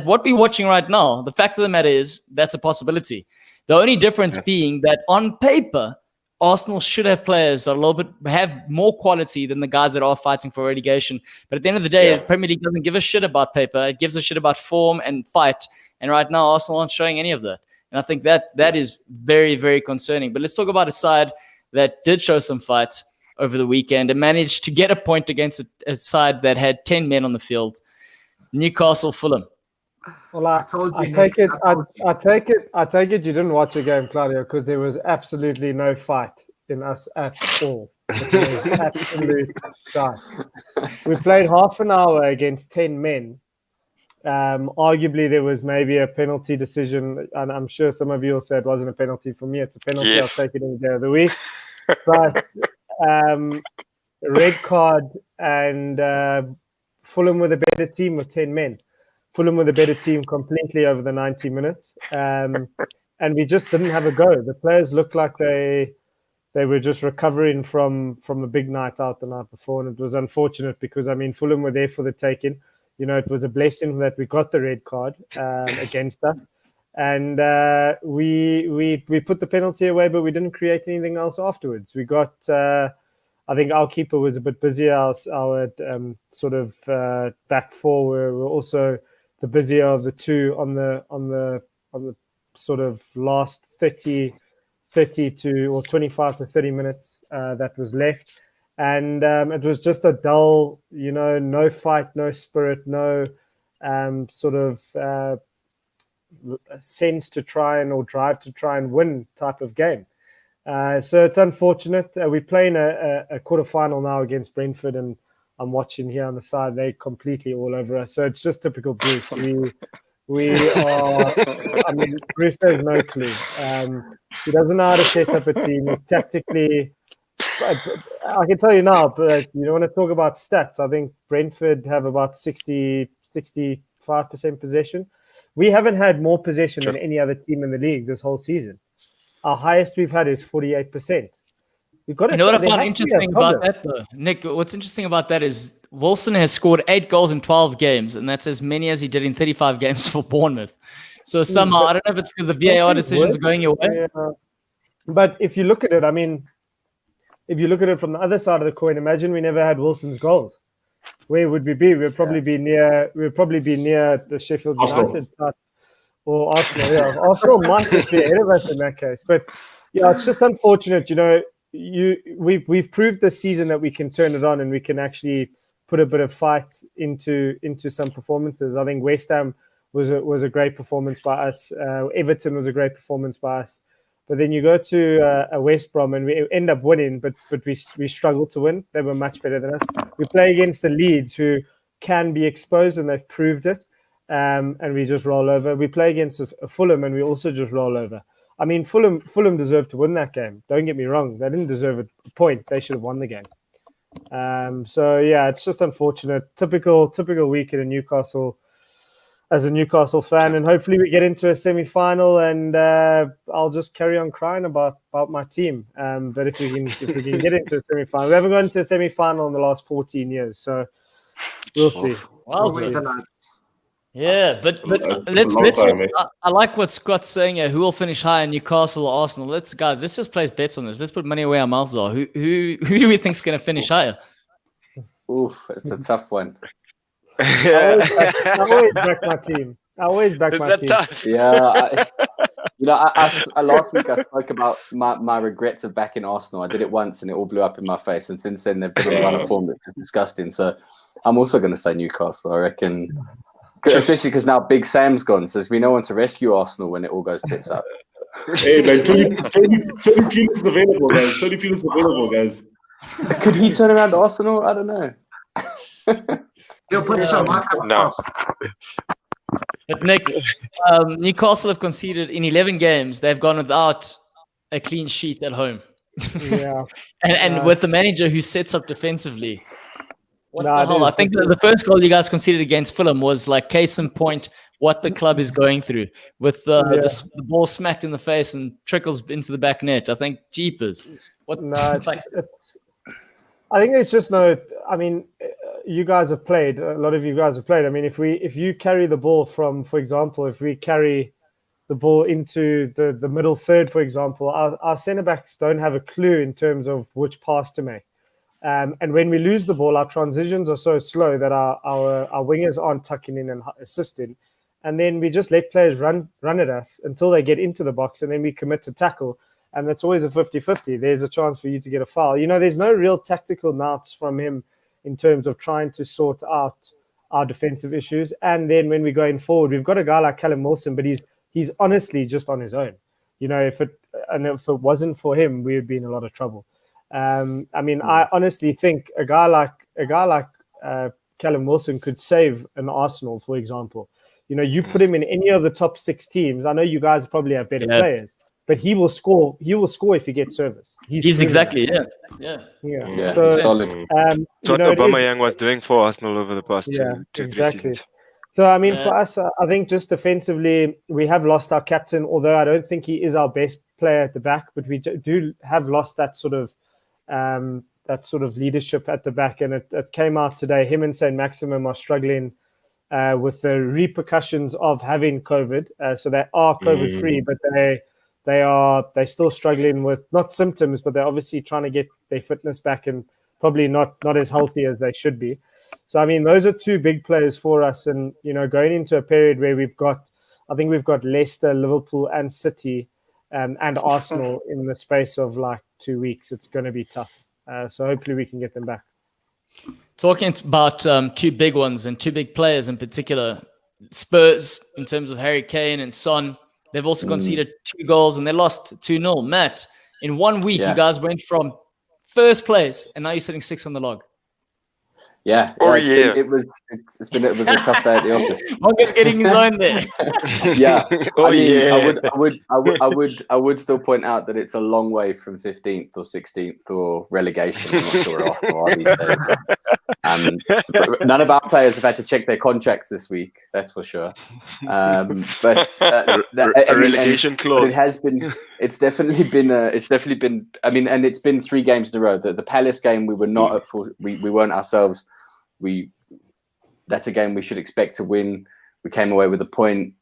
what we're watching right now. The fact of the matter is that's a possibility. The only difference being that on paper, Arsenal should have players that have more quality than the guys that are fighting for relegation. But at the end of the day, the Premier League doesn't give a shit about paper. It gives a shit about form and fight. And right now, Arsenal aren't showing any of that. And I think that is very, very concerning. But let's talk about a side that did show some fight over the weekend and managed to get a point against a side that had 10 men on the field. Newcastle, Fulham. Well, I take it you didn't watch the game, Claudio, because there was absolutely no fight in us at all. It was absolute shite. We played half an hour against 10 men. Arguably, there was maybe a penalty decision, and I'm sure some of you will say it wasn't a penalty. For me, it's a penalty. Yes. I'll take it any day of the week. But red card, and Fulham were the better team with 10 men. Fulham were the better team completely over the 90 minutes. And we just didn't have a go. The players looked like they were just recovering from a big night out the night before. And it was unfortunate because, Fulham were there for the taking. It was a blessing that we got the red card against us. And we put the penalty away, but we didn't create anything else afterwards. We got... I think our keeper was a bit busy. Our sort of back four were also the busier of the two on the sort of last 30 to or 25 to 30 minutes that was left, and it was just a dull, no fight, no spirit, no sort of sense to try and or drive to try and win type of game. So it's unfortunate. We're playing a quarterfinal now against Brentford, and I'm watching here on the side. They're completely all over us. So it's just typical Bruce. We are. I mean, Bruce has no clue. He doesn't know how to set up a team. Tactically, I can tell you now, but you don't want to talk about stats. I think Brentford have about 65% possession. We haven't had more possession than any other team in the league this whole season. Our highest we've had is 48%. We've got. You know what I find interesting about that, though, Nick? What's interesting about that is Wilson has scored 8 goals in 12 games, and that's as many as he did in 35 games for Bournemouth. So somehow, I don't know if it's because the VAR decisions are going your way. Yeah. But if you look at it, I mean, if you look at it from the other side of the coin, imagine we never had Wilson's goals. Where would we be? We'd probably be near. We'd probably be near the Sheffield United or Arsenal. Yeah, Arsenal might just be ahead of us in that case. But yeah, it's just unfortunate. You know, we've proved this season that we can turn it on and we can actually put a bit of fight into some performances. I think West Ham was a great performance by us. Everton was a great performance by us. But then you go to a West Brom and we end up winning, but we struggle to win. They were much better than us. We play against the Leeds, who can be exposed, and they've proved it. And we just roll over. We play against a Fulham, and we also just roll over. I mean, Fulham deserved to win that game. Don't get me wrong; they didn't deserve a point. They should have won the game. So yeah, it's just unfortunate. Typical weekend in Newcastle. As a Newcastle fan, and hopefully we get into a semi-final, and I'll just carry on crying about my team. But if we can get into a semi-final, we haven't gone into a semi-final in the last 14 years, so we'll see. Yeah, but let's. I like what Scott's saying here. Who will finish higher, Newcastle or Arsenal? Let's just place bets on this. Let's put money where our mouths are. Who do we think is going to finish higher? Oof, it's a tough one. I always back my team. Is that tough? Yeah, I last week I spoke about my regrets of backing Arsenal. I did it once and it all blew up in my face, and since then they've been on a run of form that's disgusting. So I'm also going to say Newcastle. I reckon, especially because now Big Sam's gone, so there's been no one to rescue Arsenal when it all goes tits up. Hey man, Tony Pulis is available, guys. Tony Pulis is available, guys. Could he turn around Arsenal? I don't know. No. But Nick, Newcastle have conceded in 11 games. They've gone without a clean sheet at home. Yeah, and with the manager who sets up defensively. What the hell? I think the first goal you guys conceded against Fulham was like case in point what the club is going through with the ball smacked in the face and trickles into the back net. I think jeepers. What? No, I think it's just no. I mean, you guys have played. A lot of you guys have played. I mean, if you carry the ball from, for example, if we carry the ball into the middle third, for example, our centre backs don't have a clue in terms of which pass to make. And when we lose the ball, our transitions are so slow that our wingers aren't tucking in and assisting. And then we just let players run at us until they get into the box, and then we commit to tackle. And that's always a 50-50. There's a chance for you to get a foul. You know, there's no real tactical noughts from him in terms of trying to sort out our defensive issues. And then when we're going forward, we've got a guy like Callum Wilson, but he's honestly just on his own. You know, if it wasn't for him, we would be in a lot of trouble. I mean, I honestly think a guy like Callum Wilson could save an Arsenal, for example. You know, you put him in any of the top 6 teams. I know you guys probably have better players, but he will score. He will score if he gets service. He's exactly So, solid. So what Aubameyang was doing for Arsenal over the past two 3 seasons. So I mean, for us, I think just defensively, we have lost our captain. Although I don't think he is our best player at the back, but we do have lost that sort of leadership at the back, and it came out today. Him and St. Maximum are struggling with the repercussions of having COVID. So they are COVID free, but they're still struggling with not symptoms, but they're obviously trying to get their fitness back and probably not as healthy as they should be. So I mean, those are 2 big players for us, and you know, going into a period where we've got Leicester, Liverpool, and City, and Arsenal in the space of like 2 weeks. It's going to be tough. So hopefully we can get them back. Talking about 2 big ones and 2 big players in particular, Spurs in terms of Harry Kane and Son. They've also conceded 2 goals and they lost 2-0. Matt, In 1 week, you guys went from first place, and now you're sitting 6th on the log. Yeah, it was a tough day at the office. Monga's getting his own there. Yeah, I would still point out that it's a long way from 15th or 16th or relegation. I'm not sure we're off these days. But none of our players have had to check their contracts this week. That's for sure. Relegation clause. It has been. It's definitely been. I mean, and it's been 3 games in a row. The Palace game, we were not at full. We weren't ourselves. That's a game we should expect to win. We came away with a point.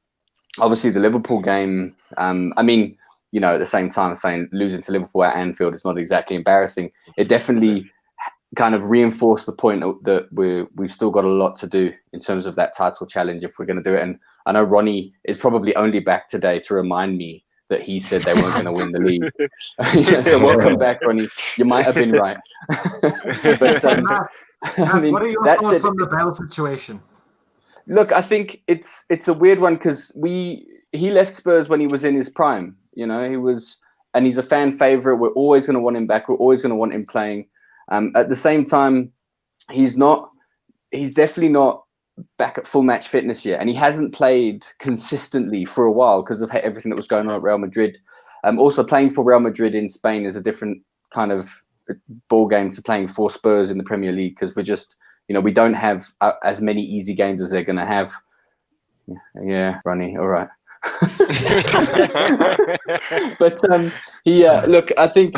Obviously, the Liverpool game. I mean, you know, at the same time, saying losing to Liverpool at Anfield is not exactly embarrassing. It definitely kind of reinforced the point that we've still got a lot to do in terms of that title challenge if we're going to do it. And I know Ronnie is probably only back today to remind me that he said they weren't going to win the league. So welcome back, Ronnie. You might have been right. But Matt, what are your thoughts on the Bale situation? Look, I think it's a weird one because he left Spurs when he was in his prime. You know, and he's a fan favorite. We're always going to want him back. We're always going to want him playing. At the same time, he's definitely not back at full match fitness yet, and he hasn't played consistently for a while because of everything that was going on at Real Madrid. Also, playing for Real Madrid in Spain is a different kind of ball game to playing for Spurs in the Premier League because we're just, you know, we don't have as many easy games as they're going to have. Yeah, Ronnie, all right. But look, I think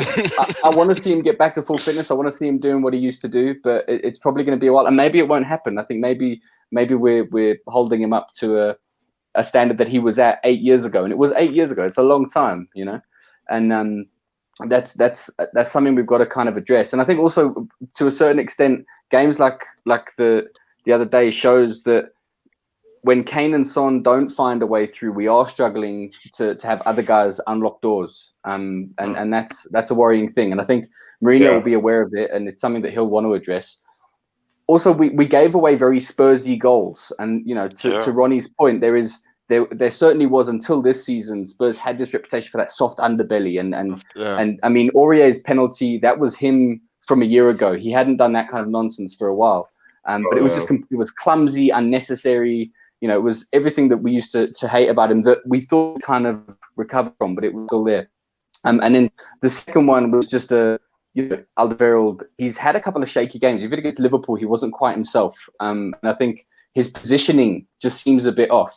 I want to see him get back to full fitness. I want to see him doing what he used to do, but it's probably going to be a while, and maybe it won't happen. I think maybe we're holding him up to a standard that he was at 8 years ago, and it was 8 years ago. It's a long time, you know, and that's something we've got to kind of address. And I think also to a certain extent, games like the other day shows that when Kane and Son don't find a way through, we are struggling to have other guys unlock doors. And that's a worrying thing. And I think Mourinho will be aware of it, and it's something that he'll want to address. Also, we gave away very Spursy goals. And, you know, to Ronnie's point, there certainly was, until this season, Spurs had this reputation for that soft underbelly. And I mean, Aurier's penalty, that was him from a year ago. He hadn't done that kind of nonsense for a while. But it was just, it was clumsy, unnecessary. You know, it was everything that we used to hate about him that we thought kind of recovered from, but it was still there. And then the second one was just Alderweireld. He's had a couple of shaky games. Even against Liverpool, he wasn't quite himself. And I think his positioning just seems a bit off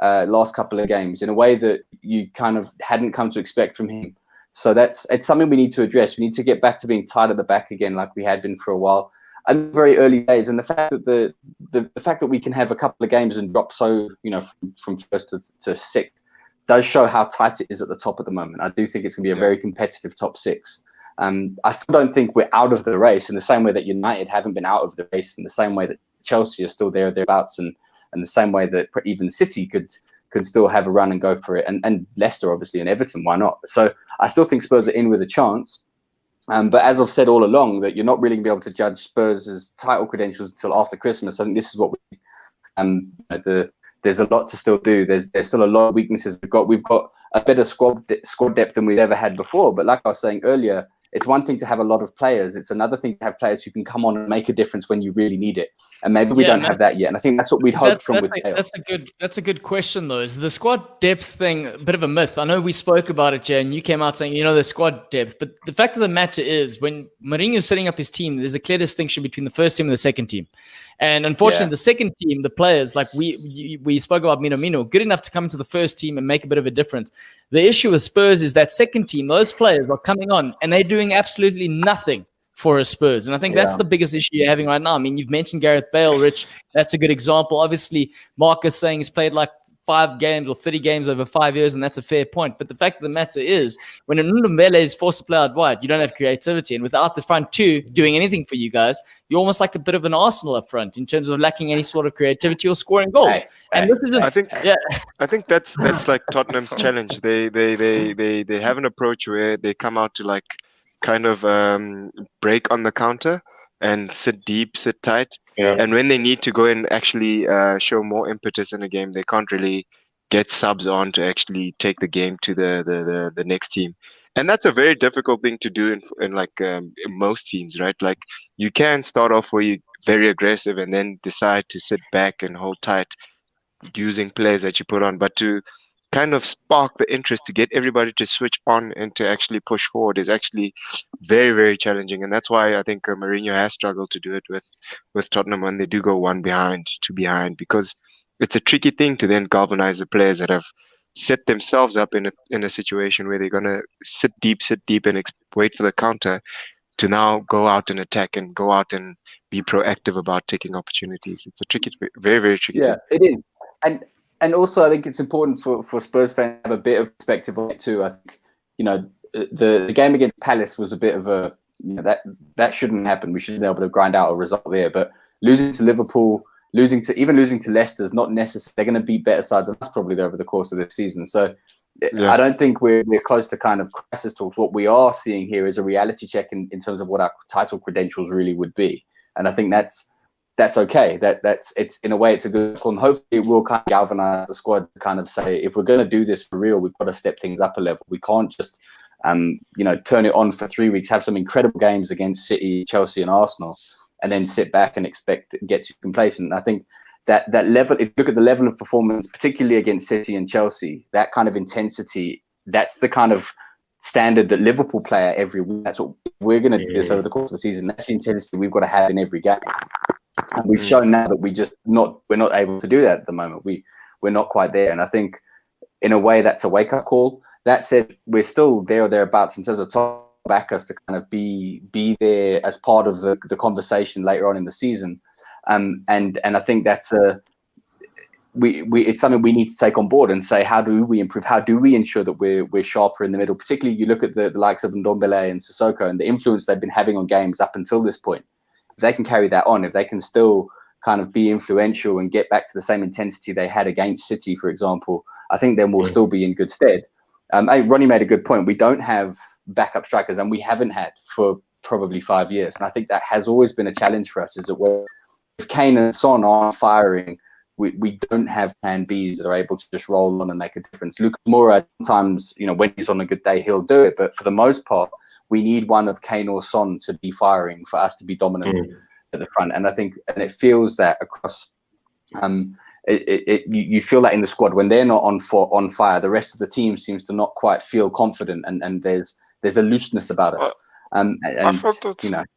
last couple of games in a way that you kind of hadn't come to expect from him. So it's something we need to address. We need to get back to being tight at the back again, like we had been for a while. And very early days, and the fact that the fact that we can have a couple of games and drop so, you know, from first to sixth does show how tight it is at the top at the moment. I do think it's going to be a very competitive top 6. I still don't think we're out of the race in the same way that United haven't been out of the race, in the same way that Chelsea are still thereabouts, and the same way that even City could still have a run and go for it, and Leicester obviously, and Everton, why not? So I still think Spurs are in with a chance. But as I've said all along, that you're not really going to be able to judge Spurs' title credentials until after Christmas. I think this is what there's a lot to still do. There's still a lot of weaknesses. We've got a better squad depth than we've ever had before. But like I was saying earlier, it's one thing to have a lot of players. It's another thing to have players who can come on and make a difference when you really need it. And maybe we don't have that yet. And I think that's what we'd hope from with Bale. That's a good question, though. Is the squad depth thing a bit of a myth? I know we spoke about it, Jay, and you came out saying, you know, the squad depth. But the fact of the matter is, when Mourinho's setting up his team, there's a clear distinction between the first team and the second team. And unfortunately, the second team, the players, like we spoke about Minamino, good enough to come into the first team and make a bit of a difference. The issue with Spurs is that second team, those players are coming on and they're doing absolutely nothing for a Spurs. And I think that's the biggest issue you're having right now. I mean, you've mentioned Gareth Bale, Rich. That's a good example. Obviously, Marcus saying he's played like 5 games or 30 games over 5 years, and that's a fair point. But the fact of the matter is, when Ndombele is forced to play out wide, you don't have creativity. And without the front two doing anything for you guys, you're almost like a bit of an Arsenal up front in terms of lacking any sort of creativity or scoring goals. And this isn't. I think that's like Tottenham's challenge. They have an approach where they come out to like kind of break on the counter and sit deep, sit tight. Yeah. And when they need to go and actually show more impetus in a game, they can't really get subs on to actually take the game to the next team. And that's a very difficult thing to do in most teams, right? Like you can start off where you're very aggressive and then decide to sit back and hold tight using players that you put on, but to kind of spark the interest to get everybody to switch on and to actually push forward is actually very, very challenging. And that's why I think Mourinho has struggled to do it with Tottenham when they do go one behind, two behind, because it's a tricky thing to then galvanize the players that have set themselves up in a situation where they're going to sit deep and wait for the counter to now go out and attack and go out and be proactive about taking opportunities. It's a tricky, very, very tricky thing. It is. And also I think it's important for Spurs fans to have a bit of perspective on it too. I think, the game against Palace was a bit of a, that shouldn't happen. We should be able to grind out a result there. But losing to Liverpool, losing to Leicester is not necessary. They're going to beat better sides than us probably over the course of this season. So I don't think we're close to kind of crisis talks. What we are seeing here is a reality check in terms of what our title credentials really would be. And I think that's okay. It's in a way it's a good call. And hopefully it will kind of galvanize the squad to kind of say, if we're going to do this for real, we've got to step things up a level. We can't just turn it on for 3 weeks, have some incredible games against City, Chelsea and Arsenal, and then sit back and get too complacent. I think that level, if you look at the level of performance, particularly against City and Chelsea, that kind of intensity, that's the kind of standard that Liverpool play every week. That's what we're going to do this over the course of the season. That's the intensity we've got to have in every game. And we've shown now that we're not able to do that at the moment. We're not quite there. And I think in a way that's a wake-up call. That said, we're still there or thereabouts in terms of top back us to kind of be there as part of the conversation later on in the season. And I think that's it's something we need to take on board and say, how do we improve? How do we ensure that we're sharper in the middle? Particularly, you look at the likes of Ndombele and Sissoko and the influence they've been having on games up until this point. If they can carry that on, if they can still kind of be influential and get back to the same intensity they had against City, for example, I think then we'll still be in good stead. Ronnie made a good point. We don't have backup strikers, and we haven't had for probably 5 years. And I think that has always been a challenge for us, is that if Kane and Son aren't firing, we don't have plan Bs that are able to just roll on and make a difference. Lucas Moura, sometimes, when he's on a good day, he'll do it. But for the most part, we need one of Kane or Son to be firing for us to be dominant at the front. And I think, and it feels that across, you feel that in the squad when they're not on fire, the rest of the team seems to not quite feel confident, and there's a looseness about us. I felt that,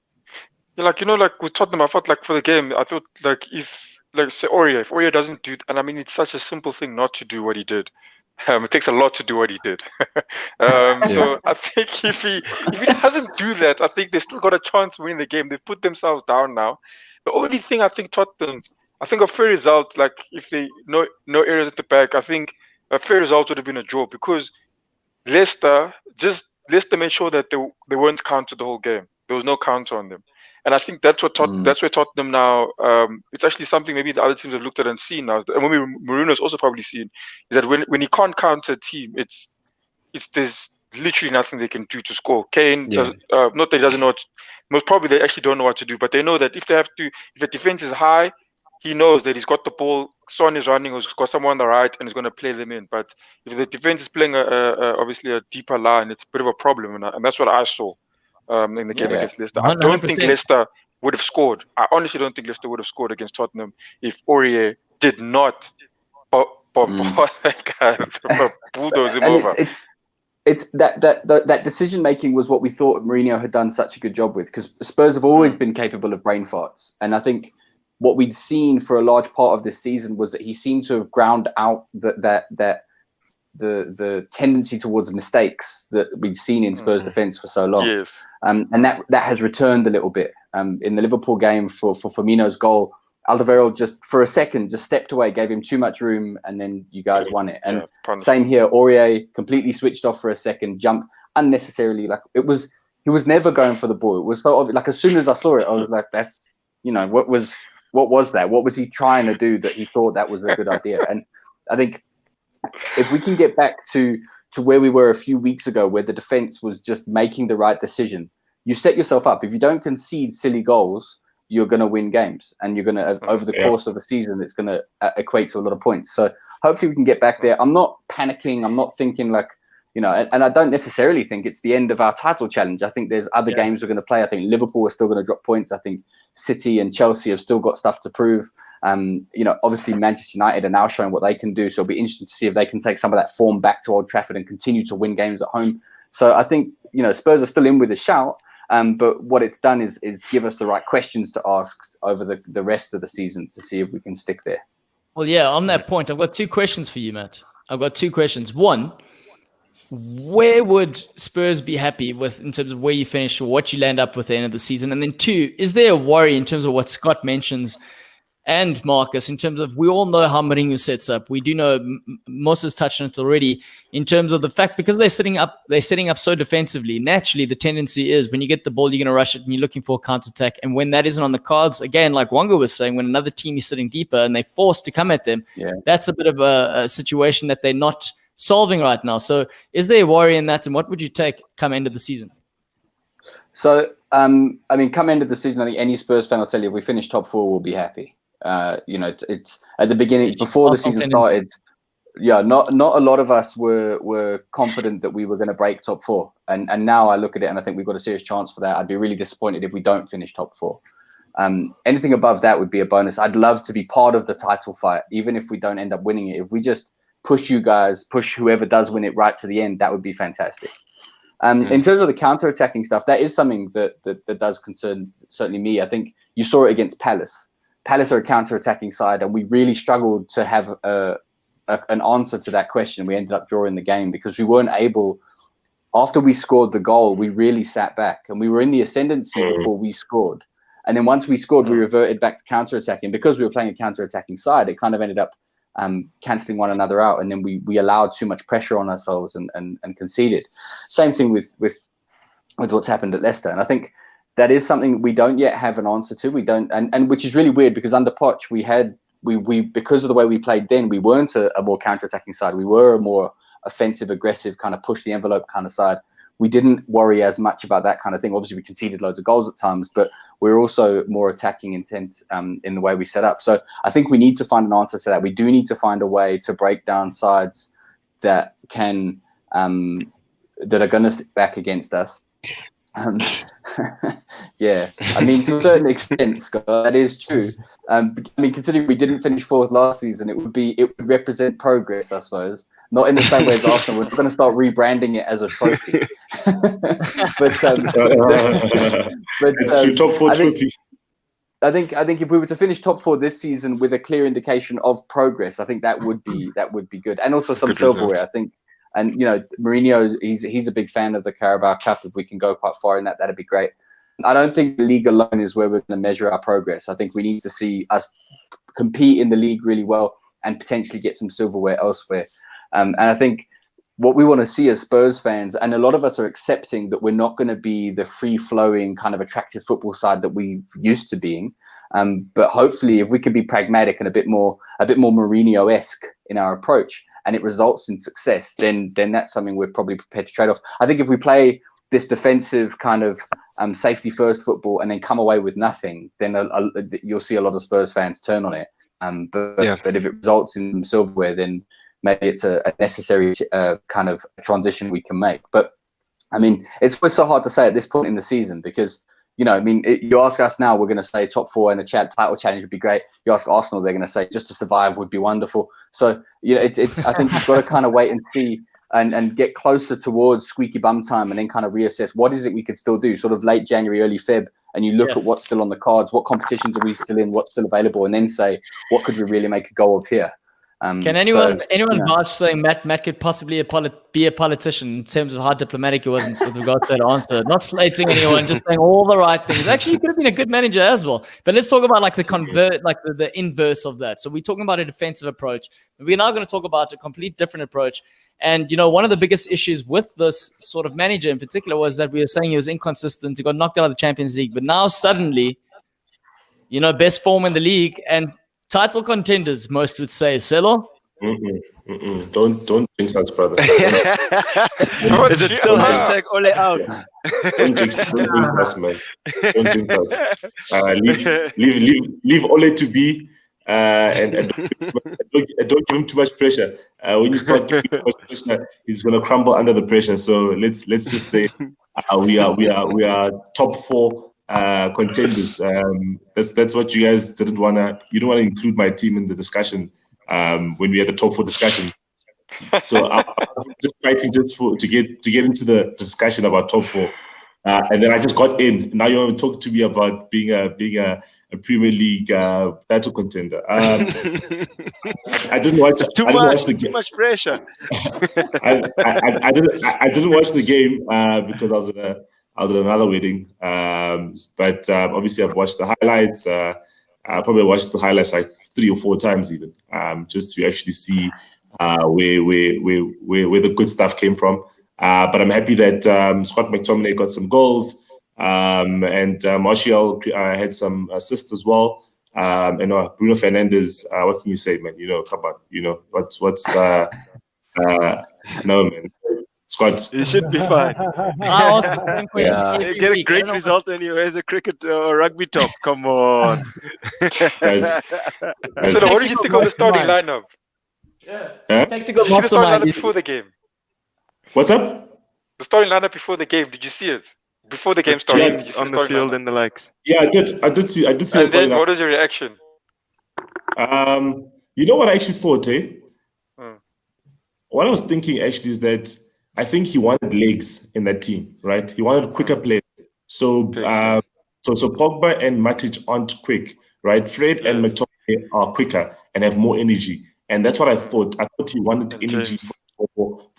like with Tottenham, I felt like for the game, I thought if Aurier doesn't do, and I mean it's such a simple thing not to do what he did. It takes a lot to do what he did. So I think if he doesn't do that, I think they still got a chance to win the game. They've put themselves down now. The only thing I think Tottenham, I think a fair result, like if they no errors at the back, I think a fair result would have been a draw, because Leicester made sure that they weren't countered the whole game. There was no counter on them. And I think that's that's where Tottenham now, it's actually something maybe the other teams have looked at and seen now. And maybe Mourinho's also probably seen, is that when he can't counter a team, there's literally nothing they can do to score. Kane does, not that he doesn't know most probably they actually don't know what to do, but they know that if the defense is high, he knows that he's got the ball, Son is running, he's got someone on the right, and he's going to play them in. But if the defense is playing obviously a deeper line, it's a bit of a problem, and that's what I saw in the game against Leicester. 100%. I don't think Leicester would have scored. I honestly don't think Leicester would have scored against Tottenham if Aurier did not bulldoze him over. It's that decision making was what we thought Mourinho had done such a good job with, because Spurs have always been capable of brain farts, and I think what we'd seen for a large part of this season was that he seemed to have ground out the tendency towards mistakes that we'd seen in Spurs defence for so long. Yes. And that has returned a little bit. In the Liverpool game for Firmino's goal, Alderweireld just for a second just stepped away, gave him too much room, and then you guys won it. And same here, Aurier completely switched off for a second, jumped unnecessarily. Like he was never going for the ball. It was so obvious. Like as soon as I saw it, I was like, that's what was that? What was he trying to do that he thought that was a good idea? And I think if we can get back to where we were a few weeks ago, where the defense was just making the right decision, you set yourself up. If you don't concede silly goals, you're going to win games, and you're going to, over the course of a season, it's going to equate to a lot of points. So hopefully we can get back there. I'm not panicking. I'm not thinking like, and I don't necessarily think it's the end of our title challenge. I think there's other games we're going to play. I think Liverpool are still going to drop points. I think City and Chelsea have still got stuff to prove. Obviously Manchester United are now showing what they can do. So it'll be interesting to see if they can take some of that form back to Old Trafford and continue to win games at home. So I think, Spurs are still in with a shout. But what it's done is give us the right questions to ask over the rest of the season to see if we can stick there. Well, yeah, on that point, I've got 2 questions for you, Matt. I've got 2 questions. One, where would Spurs be happy with in terms of where you finish or what you land up with at the end of the season? And then 2, is there a worry in terms of what Scott mentions and Marcus in terms of, we all know how Mourinho sets up. We do know, Moss has touched on it already, in terms of the fact, because they're setting up so defensively, naturally the tendency is when you get the ball, you're going to rush it and you're looking for a counter-attack. And when that isn't on the cards, again, like Wonga was saying, when another team is sitting deeper and they're forced to come at them, that's a bit of a situation that they're not solving right now. So is there a worry in that? And what would you take come end of the season? So, come end of the season, I think any Spurs fan will tell you if we finish top 4, we'll be happy. It's at the beginning, before the season started, not a lot of us were confident that we were going to break top 4. And now I look at it and I think we've got a serious chance for that. I'd be really disappointed if we don't finish top 4. Anything above that would be a bonus. I'd love to be part of the title fight, even if we don't end up winning it. If we just push you guys, push whoever does win it right to the end, that would be fantastic. In terms of the counter-attacking stuff, that is something that does concern certainly me. I think you saw it against Palace. Palace are a counter-attacking side, and we really struggled to have an answer to that question. We ended up drawing the game because we weren't able, after we scored the goal, we really sat back, and we were in the ascendancy before we scored. And then once we scored, we reverted back to counter-attacking. Because we were playing a counter-attacking side, it kind of ended up cancelling one another out, and then we allowed too much pressure on ourselves and conceded. Same thing with what's happened at Leicester, and I think that is something we don't yet have an answer to. We don't, and which is really weird because under Poch we because of the way we played then, we weren't a more counter-attacking side. We were a more offensive, aggressive, kind of push the envelope kind of side. We didn't worry as much about that kind of thing. Obviously, we conceded loads of goals at times, but we're also more attacking intent in the way we set up. So I think we need to find an answer to that. We do need to find a way to break down sides that can that are going to sit back against us. Yeah, I mean, to a certain extent, Scott, that is true. Considering we didn't finish 4th last season, it would represent progress, I suppose. Not in the same way as Arsenal. We're not going to start rebranding it as a trophy. It's true, top 4 trophy. I think if we were to finish top 4 this season with a clear indication of progress, I think that would be good, and also some silverware. I think. And, Mourinho, he's a big fan of the Carabao Cup. If we can go quite far in that, that'd be great. I don't think the league alone is where we're going to measure our progress. I think we need to see us compete in the league really well and potentially get some silverware elsewhere. And I think what we want to see as Spurs fans, and a lot of us are accepting that we're not going to be the free-flowing kind of attractive football side that we used to being. But hopefully, if we can be pragmatic and a bit more Mourinho-esque in our approach, and it results in success, then that's something we're probably prepared to trade off. I think if we play this defensive kind of safety-first football and then come away with nothing, then you'll see a lot of Spurs fans turn on it. But if it results in some silverware, then maybe it's a necessary kind of transition we can make. But, I mean, it's so hard to say at this point in the season because, you ask us now, we're going to say top 4 and a title challenge would be great. You ask Arsenal, they're going to say just to survive would be wonderful. So, it's I think you've got to kind of wait and see and get closer towards squeaky bum time and then kind of reassess what is it we could still do, sort of late January, early Feb, and you look at what's still on the cards, what competitions are we still in, what's still available, and then say, what could we really make a go of here? Can anyone vouch saying Matt could possibly be a politician in terms of how diplomatic he was with regard to that answer? Not slating anyone, just saying all the right things. Actually, he could have been a good manager as well. But let's talk about the inverse of that. So we're talking about a defensive approach. We're now going to talk about a complete different approach. And, one of the biggest issues with this sort of manager in particular was that we were saying he was inconsistent. He got knocked out of the Champions League. But now suddenly, best form in the league and title contenders, most would say. Selhurst? Don't jinx us, brother. Is it still hashtag Ole out? Don't jinx us, man. Don't jinx us. Leave Ole to be, and don't give him too much pressure. when you start giving too much pressure, he's going to crumble under the pressure. So let's just say we are top 4 contenders. That's what you guys didn't want to. You don't want to include my team in the discussion when we had the top 4 discussions. So I'm just fighting to get into the discussion about top 4. And then I just got in. Now you want to talk to me about being a Premier League title contender. I didn't watch. Too much pressure. I didn't watch the game because I was at another wedding. But obviously I've watched the highlights. I probably watched the highlights like 3 or 4 times even, just to actually see where the good stuff came from. But I'm happy that Scott McTominay got some goals, and Martial had some assists as well. And Bruno Fernandes, what can you say, man? Come on, what's no, man. Scott, it should be fine. You get a great result and he wears a cricket or rugby top. Come on. So what did you think of the starting lineup? Tactical Did you see the starting mastermind. lineup before the game? what's up? The starting lineup before the game. Did you see it before the game started? Did you see On the field lineup? and the likes. Yeah, I did see. And then what was your reaction? You know what I actually thought, eh? What I was thinking actually is that I think he wanted legs in that team, right? He wanted quicker players. So so Pogba and Matic aren't quick, right? Fred and McTominay are quicker and have more energy. And that's what I thought. I thought he wanted energy for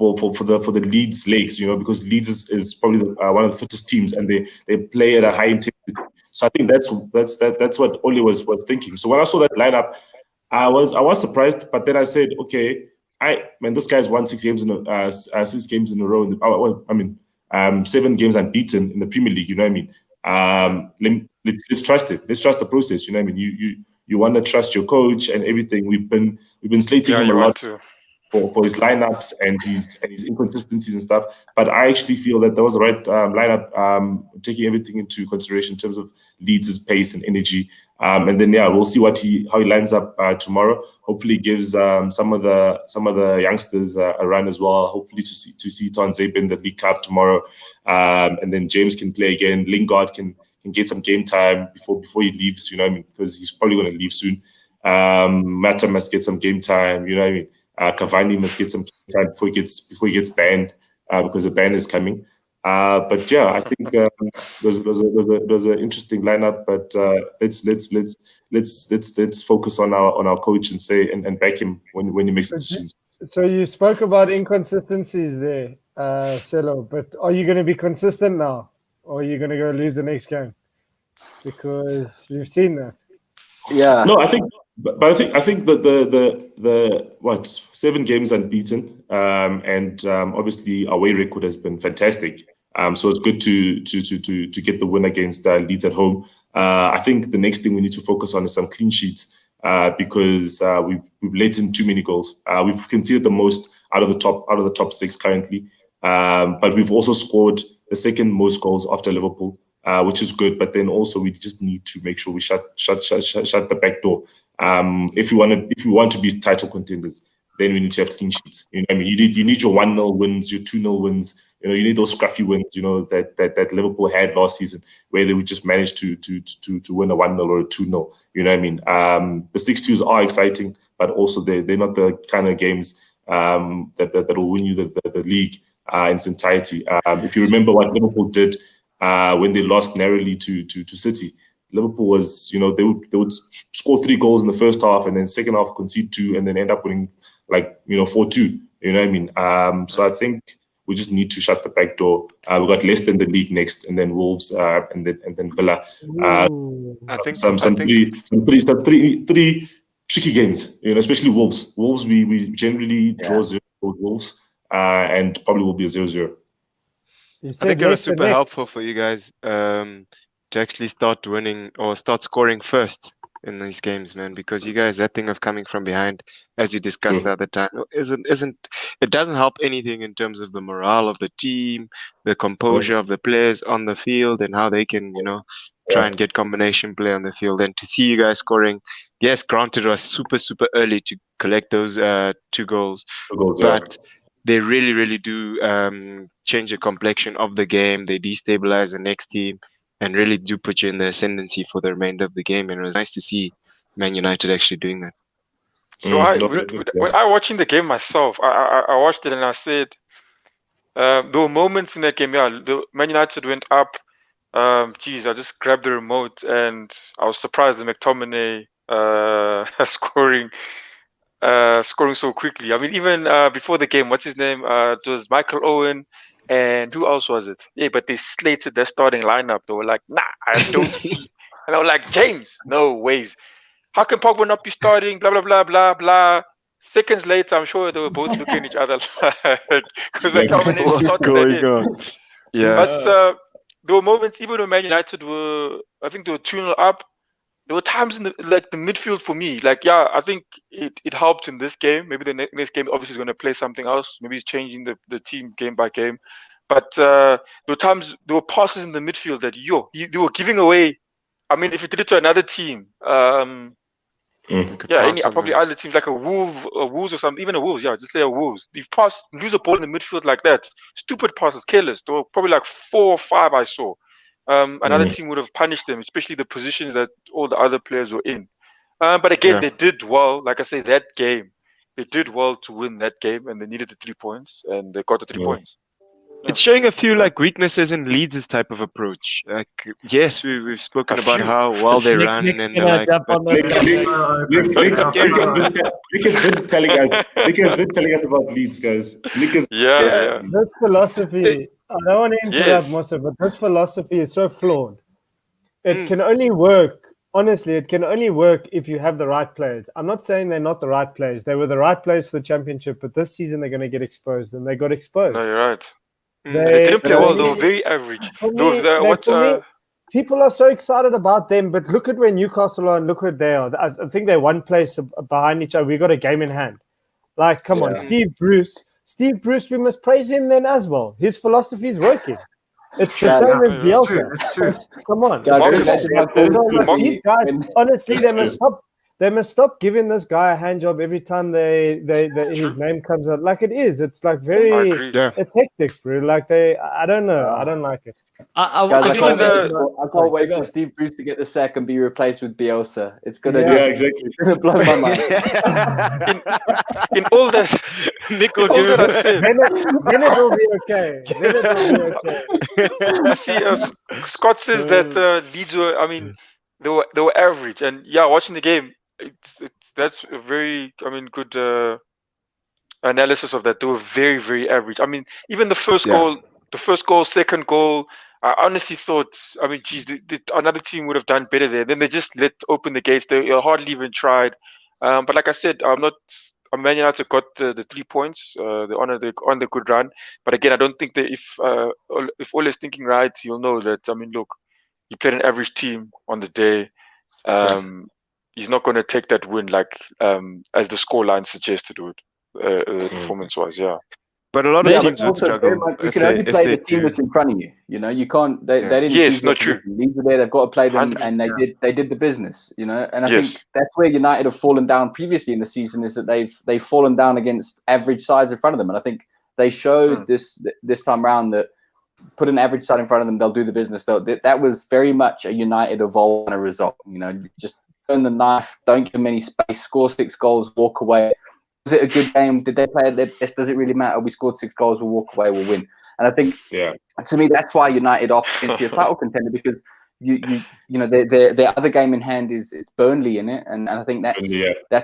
the Leeds legs, because Leeds is probably one of the fittest teams, and they play at a high intensity. So I think that's what Ole was thinking. So when I saw that lineup, I was surprised, but then I said, okay, this guy's won 6 games in a row. 7 games unbeaten in the Premier League. You know what I mean? Let's trust it. Let's trust the process. You know what I mean? You want to trust your coach and everything. We've been slating him a lot for his lineups and his inconsistencies and stuff. But I actually feel that was the right lineup, taking everything into consideration in terms of Leeds' pace and energy. And then we'll see how he lines up tomorrow. Hopefully, gives some of the youngsters a run as well. Hopefully, to see Tanzebe in the League Cup tomorrow, and then James can play again. Lingard can get some game time before he leaves. You know what I mean? Because he's probably going to leave soon. Mata must get some game time. You know what I mean? Cavani must get some time before he gets banned, because the ban is coming. But yeah, I think there's an interesting lineup. But let's focus on our coach and say and back him when he makes decisions. So you spoke about inconsistencies there, Selo. But are you going to be consistent now, or are you going to go lose the next game? Because we've seen that. Yeah. No, I think. But I think that the 7 games unbeaten, and obviously our away record has been fantastic. So it's good to get the win against Leeds at home. I think the next thing we need to focus on is some clean sheets, because we've let in too many goals. We've conceded the most out of the top 6 currently, but we've also scored the second most goals after Liverpool. Which is good, but then also we just need to make sure we shut the back door. If we want to be title contenders, then we need to have clean sheets. You know what I mean? You need your 1-0 wins, your 2-0 wins. You need those scruffy wins. That Liverpool had last season, where they would just manage to win a 1-0 or a 2-0. You know what I mean? The 6-2s are exciting, but also they're not the kind of games that will win you the league in its entirety. If you remember what Liverpool did. When they lost narrowly to City, Liverpool was, they would score 3 goals in the first half, and then second half concede 2, and then end up winning 4-2. You know what I mean? So I think we just need to shut the back door. We got Leicester in the league next, and then Wolves, and then Villa. I think three tricky games. Especially Wolves. Wolves we generally draw 0 with Wolves, and probably will be a 0-0. I think it was super helpful for you guys to actually start winning or start scoring first in these games, man, because you guys, that thing of coming from behind, as you discussed the other time, it doesn't help anything in terms of the morale of the team, the composure of the players on the field, and how they can, try and get combination play on the field. And to see you guys scoring, yes, granted it was super, super early to collect those 2 goals, but they really, really do change the complexion of the game. They destabilize the next team and really do put you in the ascendancy for the remainder of the game. And it was nice to see Man United actually doing that. So when I watching the game myself, I watched it and I said, there were moments in that game, the Man United went up. I just grabbed the remote and I was surprised that McTominay scoring so quickly. I mean, even before the game, what's his name? It was Michael Owen, and who else was it? Yeah, but they slated their starting lineup. They were like, "Nah, I don't see." And I was like, "James, no ways. How can Pogba not be starting?" Blah blah blah blah blah. Seconds later, I'm sure they were both looking at each other because McTominay started that in. Yeah, but there were moments, even when Man United were, I think they were 2-0 up. There were times in the midfield for me, I think it helped in this game. Maybe the next game obviously is going to play something else. Maybe he's changing the team game by game. But there were passes in the midfield that they were giving away. I mean, if you did it to another team, probably other teams like a Wolves or something, even a Wolves, just say a Wolves. You lose a ball in the midfield like that, stupid passes, careless. There were probably like 4 or 5 I saw. Another team would have punished them, especially the positions that all the other players were in. But again, they did well. Like I say, that game, they did well to win that game, and they needed the 3 points, and they got the 3 points. It's showing a few weaknesses in Leeds' type of approach. Yes, we've spoken about how well they run and the likes. Nick has been telling us about Leeds, guys. This philosophy, I don't want to interrupt Mosa, but this philosophy is so flawed. It can only work, honestly, it can only work if you have the right players. I'm not saying they're not the right players. They were the right players for the championship, but this season they're going to get exposed, and they got exposed. No, you're right. They didn't play well. They were very average. People are so excited about them, but look at where Newcastle are and look where they are. I think they're 1 place behind each other. We got a game in hand. Come on, Steve Bruce, we must praise him then as well. His philosophy is working. It's the same as Bielsa. Come on, these guys. Honestly, they must stop giving this guy a hand job every time his name comes up. Like it is. It's very it's hectic, bro. I don't know. I don't like it. I can't wait for Steve Bruce to get the sack and be replaced with Bielsa. It's gonna blow my mind. in all that, Nick will give it a say. Then it will be okay. I see. Scott says that Leeds were. I mean, they were average, and watching the game. That's a very good analysis of that. They were very, very average. I mean, even the first goal, second goal, I honestly thought, another team would have done better there. Then they just let open the gates. They hardly even tried. But like I said, Man United got the 3 points. They're on the good run. But again, I don't think that if Ole is thinking right, you'll know that. Look, you played an average team on the day. He's not going to take that win as the scoreline suggested would, performance-wise, But a lot of teams would struggle. You can only play the team that's in front of you. You can't. They didn't. Yes, not true. Leeds are there. They've got to play them, and they did the business. And I think that's where United have fallen down previously in the season. Is that they've fallen down against average sides in front of them, and I think they showed this time round that put an average side in front of them, they'll do the business. That was very much a United evolve on a result. Just turn the knife, don't give them any space, score 6 goals, walk away. Was it a good game? Did they play at their best? Does it really matter? We scored 6 goals, we'll walk away, we'll win. And I think, to me, that's why United are potentially a title contender, because their other game in hand is Burnley in it, and I think that's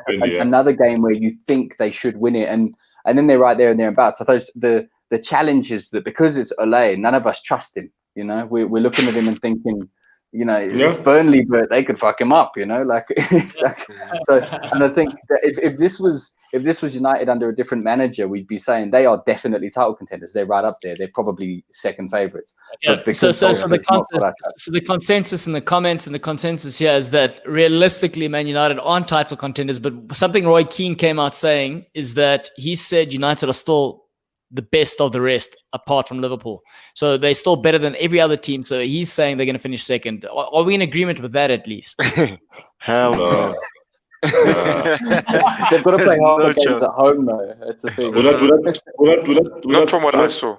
another game where you think they should win it, and then they're right there and thereabouts. I suppose the challenge is that because it's Ole, none of us trust him. We're looking at him and thinking, it's Burnley, but they could fuck him up. So, and I think that if this was United under a different manager, we'd be saying they are definitely title contenders. They're right up there. They're probably second favourites. So the consensus in the comments and the consensus here is that realistically, Man United aren't title contenders. But something Roy Keane came out saying is that he said United are still the best of the rest apart from Liverpool. So they're still better than every other team. So he's saying they're going to finish second. Are we in agreement with that at least? Hell no. They've got to play half the games at home, though. That's the thing. Not from what I saw.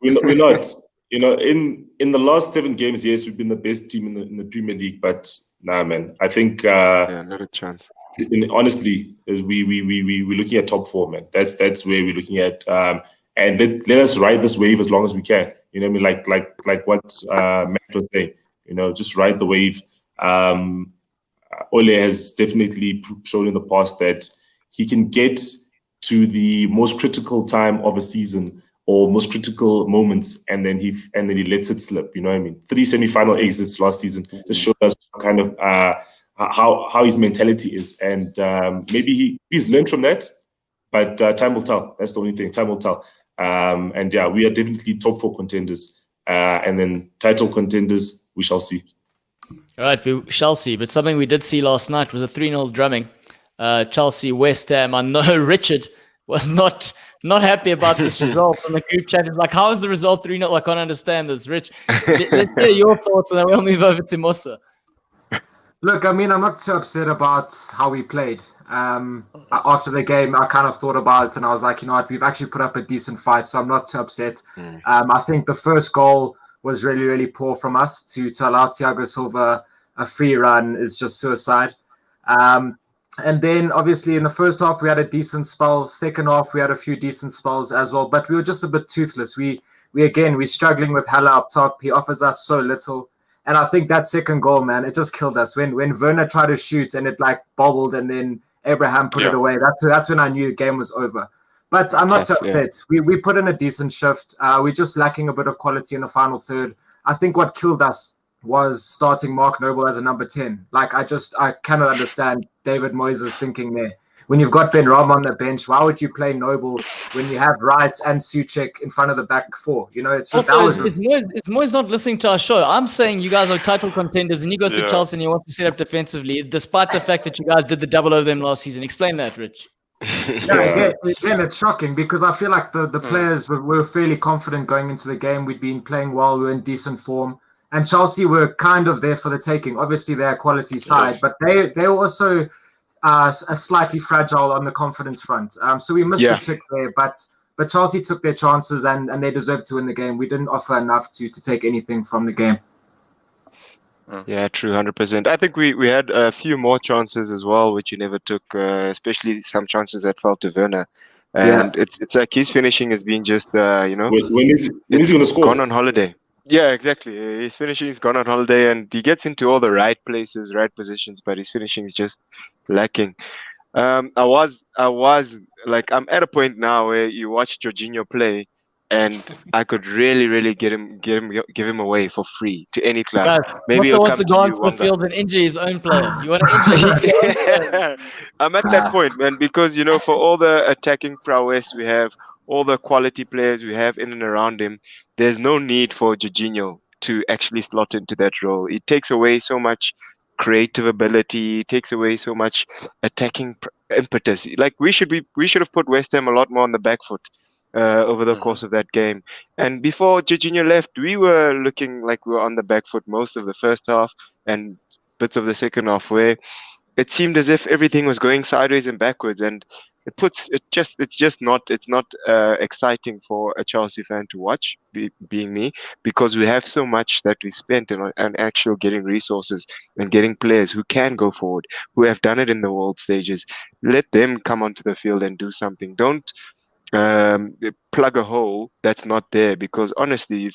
We're not. You know, in the last 7 games, yes, we've been the best team in the Premier League, but nah, man. I think not a chance. Honestly, we're looking at top 4, man. That's where we're looking at, and let us ride this wave as long as we can. You know what I mean? Like what Matt was saying. You know, just ride the wave. Ole has definitely shown in the past that he can get to the most critical time of a season or most critical moments, and then he lets it slip. You know what I mean? 3 semi-final exits last season just showed us kind of how his mentality is, and maybe he's learned from that. But time will tell. That's the only thing. Time will tell. And yeah, we are definitely top 4 contenders, and then title contenders. We shall see. All right, we shall see. But something we did see last night was a 3-0 drumming. Chelsea, West Ham. I know Richard was not happy about this result on the group chat. It's like, how is the result 3-0? I can't understand this. Rich, let's hear your thoughts, and then we'll move over to Musa. Look, I mean, I'm not too upset about how we played. After the game, I kind of thought about it, and I was like, you know what, we've actually put up a decent fight, so I'm not too upset. I think the first goal was really, really poor from us to allow Thiago Silva a free run is just suicide. And then, obviously, in the first half, we had a decent spell. Second half, we had a few decent spells as well. But we were just a bit toothless. We're struggling with Haller up top. He offers us so little. And I think that second goal, man, it just killed us. When Werner tried to shoot and it, like, bobbled and then Abraham put it away, that's when I knew the game was over. But I'm not upset. We put in a decent shift. We're just lacking a bit of quality in the final third. I think what killed us was starting Mark Noble as a number 10. Like, I cannot understand David Moyes' thinking there. When you've got Ben Ram on the bench, why would you play Noble when you have Rice and Souček in front of the back 4? You know, it's just... Also, is Moyes not listening to our show? I'm saying you guys are title contenders and he goes to Chelsea and he wants to set up defensively, despite the fact that you guys did the double over them last season. Explain that, Rich. Again, it's shocking because I feel like the players were fairly confident going into the game. We'd been playing well. We were in decent form. And Chelsea were kind of there for the taking. Obviously, they're a quality side, but they were also slightly fragile on the confidence front. So we missed a trick there, but Chelsea took their chances and they deserved to win the game. We didn't offer enough to take anything from the game. Yeah, true, 100%. I think we had a few more chances as well, which you never took, especially some chances that fell to Werner. And it's like his finishing has been just, when is he going to score? Gone on holiday. Yeah, exactly. His finishing is gone on holiday, and he gets into all the right places, right positions, but his finishing is just lacking. I was like, I'm at a point now where you watch Jorginho play, and I could really give him away for free to any club. Guys, maybe he wants to go onto the field and injure his own player. You want to injure his own player? I'm at that point, man, because for all the attacking prowess we have, all the quality players we have in and around him, there's no need for Jorginho to actually slot into that role. It takes away so much creative ability, it takes away so much attacking impetus. Like we should have put West Ham a lot more on the back foot over the course of that game. And before Jorginho left, we were looking like we were on the back foot most of the first half and bits of the second half, where it seemed as if everything was going sideways and backwards, and it's not exciting for a Chelsea fan to watch, being me, because we have so much that we spent on actual getting resources and getting players who can go forward, who have done it in the world stages. Let them come onto the field and do something. Don't plug a hole that's not there, because honestly,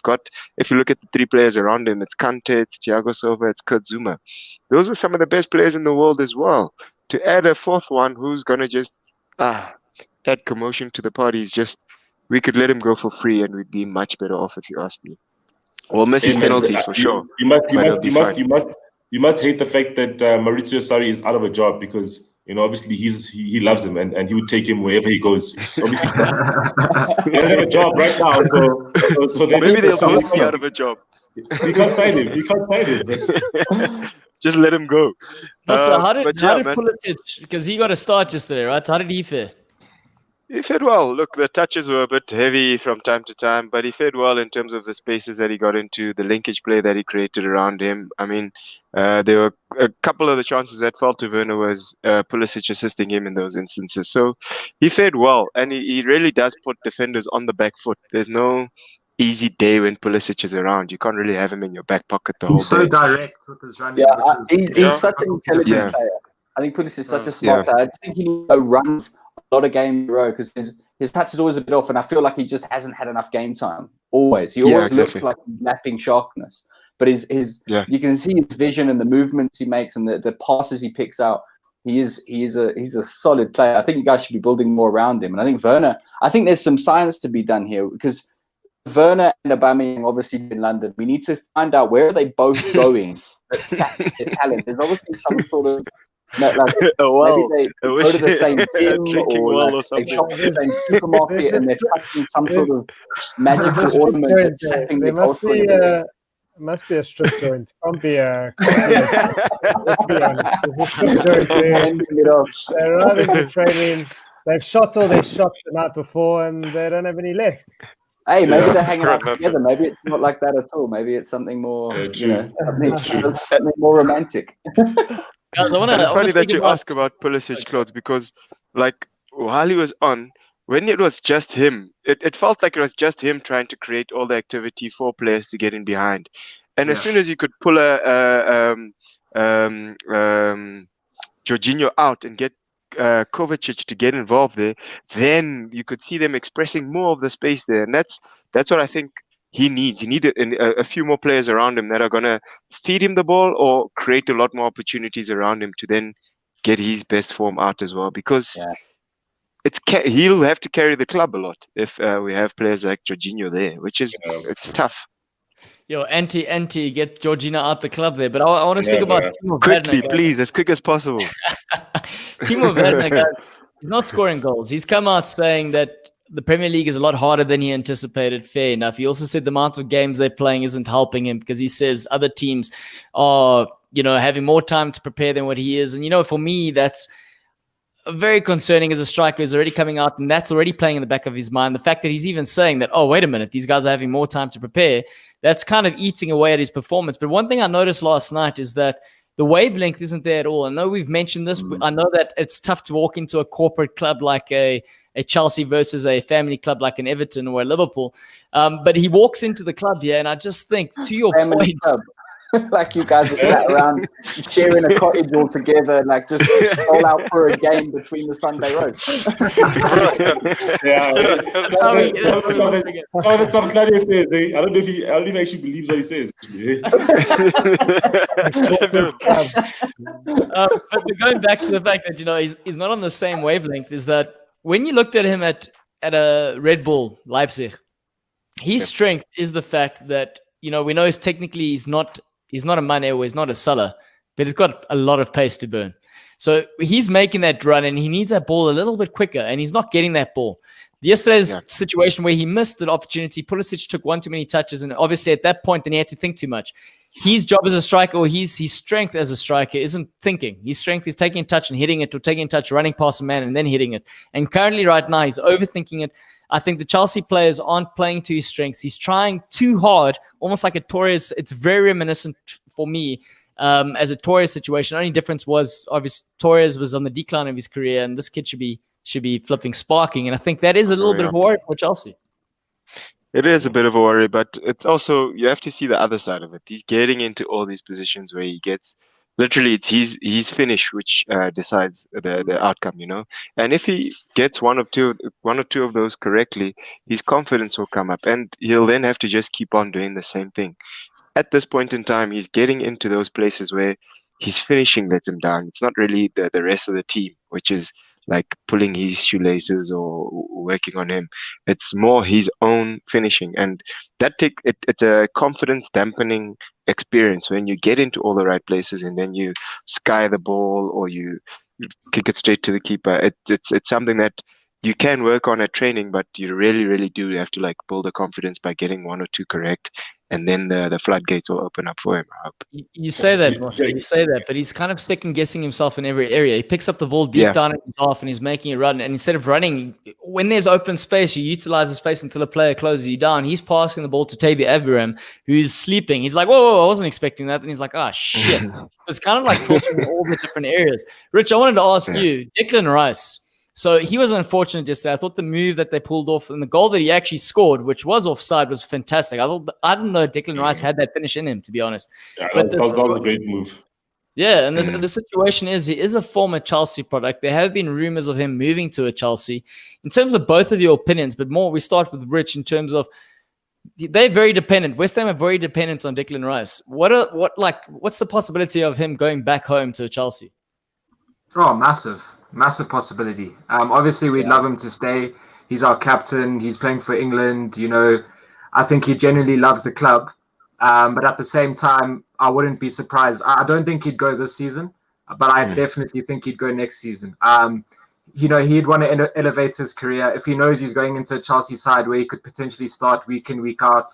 if you look at the 3 players around him, it's Kante, it's Thiago Silva, it's Kurt Zouma. Those are some of the best players in the world as well. To add a 4th one who's gonna just add commotion to the party is just, we could let him go for free and we'd be much better off, if you ask me. We'll miss his penalties for sure. You must hate the fact that Maurizio Sarri is out of a job, because obviously he loves him and he would take him wherever he goes. Obviously, he doesn't have a job right now, so maybe they'll both be out of a job. We can't sign him. Just let him go. So how did Pulisic, because he got a start yesterday, right? How did he fare? He fed well. Look, the touches were a bit heavy from time to time, but he fed well in terms of the spaces that he got into, the linkage play that he created around him. I mean, there were a couple of the chances that fell to Werner was Pulisic assisting him in those instances. So he fared well, and he really does put defenders on the back foot. There's no easy day when Pulisic is around. You can't really have him in your back pocket the whole day. He's so direct with his running. He's such an intelligent player. I think Pulisic is such a smart player. I just think he needs to run a lot of games in a row because his touch is always a bit off, and I feel like he just hasn't had enough game time. Always, he always looks like he's lapping sharpness. But you can see his vision and the movements he makes and the passes he picks out. He's a solid player. I think you guys should be building more around him. And I think Werner. I think there's some science to be done here because Werner and Aubameyang obviously in London. We need to find out where are they both going that saps their talent. There's obviously some sort of maybe they go to the same gym or they shop at the same supermarket and they're touching some sort of magical ornament that's sapping their culture. It must be a strip joint. It can't be a. Let's be honest. There's a strip joint there. They're running the training. They've shot all their shots the night before and they don't have any left. Hey, maybe they're hanging out together. Maybe it's not like that at all. Maybe it's something more, something more romantic. It's funny that you ask about Pulisic, Claude, because like while he was on, when it was just him, it felt like it was just him trying to create all the activity for players to get in behind. And as soon as you could pull Jorginho out and get Kovacic to get involved there, then you could see them expressing more of the space there. And that's what I think he needs. He needed a few more players around him that are going to feed him the ball or create a lot more opportunities around him to then get his best form out as well. Because he'll have to carry the club a lot if we have players like Jorginho there, which is it's tough. Yo, anti, get Jorginho out the club there. But I want to speak about Timo quickly, Werner, please, as quick as possible. Timo Werner, guys, he's not scoring goals. He's come out saying that the Premier League is a lot harder than he anticipated. Fair enough. He also said the amount of games they're playing isn't helping him because he says other teams are, having more time to prepare than what he is. And, for me, that's very concerning as a striker who's already coming out, and that's already playing in the back of his mind. The fact that he's even saying that, oh, wait a minute, these guys are having more time to prepare, that's kind of eating away at his performance. But one thing I noticed last night is that the wavelength isn't there at all. I know we've mentioned this. I know that it's tough to walk into a corporate club like a Chelsea versus a family club like an Everton or a Liverpool. But he walks into the club here, and I just think, to your point... Like you guys are sat around sharing a cottage all together, like just stroll out for a game between the Sunday roast. Some of the stuff Claudio says, I don't know if he actually believes what he says. But going back to the fact that he's not on the same wavelength, is that when you looked at him at a Red Bull Leipzig, his strength is the fact that we know he's not a Mane or he's not a Salah, but he's got a lot of pace to burn. So he's making that run and he needs that ball a little bit quicker and he's not getting that ball. Yesterday's situation where he missed the opportunity, Pulisic took one too many touches, and obviously at that point then he had to think too much. His job as a striker, or his strength as a striker, isn't thinking. His strength is taking a touch and hitting it, or taking a touch, running past a man and then hitting it. And currently right now he's overthinking it. I think the Chelsea players aren't playing to his strengths. He's trying too hard, almost like a Torres. It's very reminiscent for me as a Torres situation. The only difference was obviously Torres was on the decline of his career, and this kid should be flipping sparking. And I think that is a little bit of a worry for Chelsea. It is a bit of a worry, but it's also, you have to see the other side of it. He's getting into all these positions where he gets, literally it's his finish which decides the outcome, And if he gets one or two of those correctly, his confidence will come up, and he'll then have to just keep on doing the same thing. At this point in time, he's getting into those places where his finishing lets him down. It's not really the rest of the team, which is like pulling his shoelaces or working on him. It's more his own finishing, and it's a confidence dampening experience when you get into all the right places and then you sky the ball or you kick it straight to the keeper. It's something that you can work on at training, but you really, really do have to build the confidence by getting one or two correct, and then the floodgates will open up for him, I hope. You say that, Moster, you say that, but he's kind of second guessing himself in every area. He picks up the ball deep down in his half and he's making a run, and instead of running, when there's open space, you utilize the space until a player closes you down. He's passing the ball to Tabi Abraham, who's sleeping. He's like, whoa, I wasn't expecting that. And he's like, oh, shit. It's kind of like filtering in all the different areas. Rich, I wanted to ask you, Declan Rice. So he was unfortunate yesterday. I thought the move that they pulled off and the goal that he actually scored, which was offside, was fantastic. I didn't know Declan Rice had that finish in him, to be honest. Yeah, that was a great move. Yeah, and the situation is he is a former Chelsea product. There have been rumors of him moving to a Chelsea. In terms of both of your opinions, but more we start with Rich in terms of they're very dependent. West Ham are very dependent on Declan Rice. What's the possibility of him going back home to Chelsea? Oh, massive possibility. Obviously, we'd love him to stay. He's our captain. He's playing for England. You know, I think he genuinely loves the club. But at the same time, I wouldn't be surprised. I don't think he'd go this season, but I definitely think he'd go next season. You know, he'd want to elevate his career. If he knows he's going into a Chelsea side where he could potentially start week in, week out,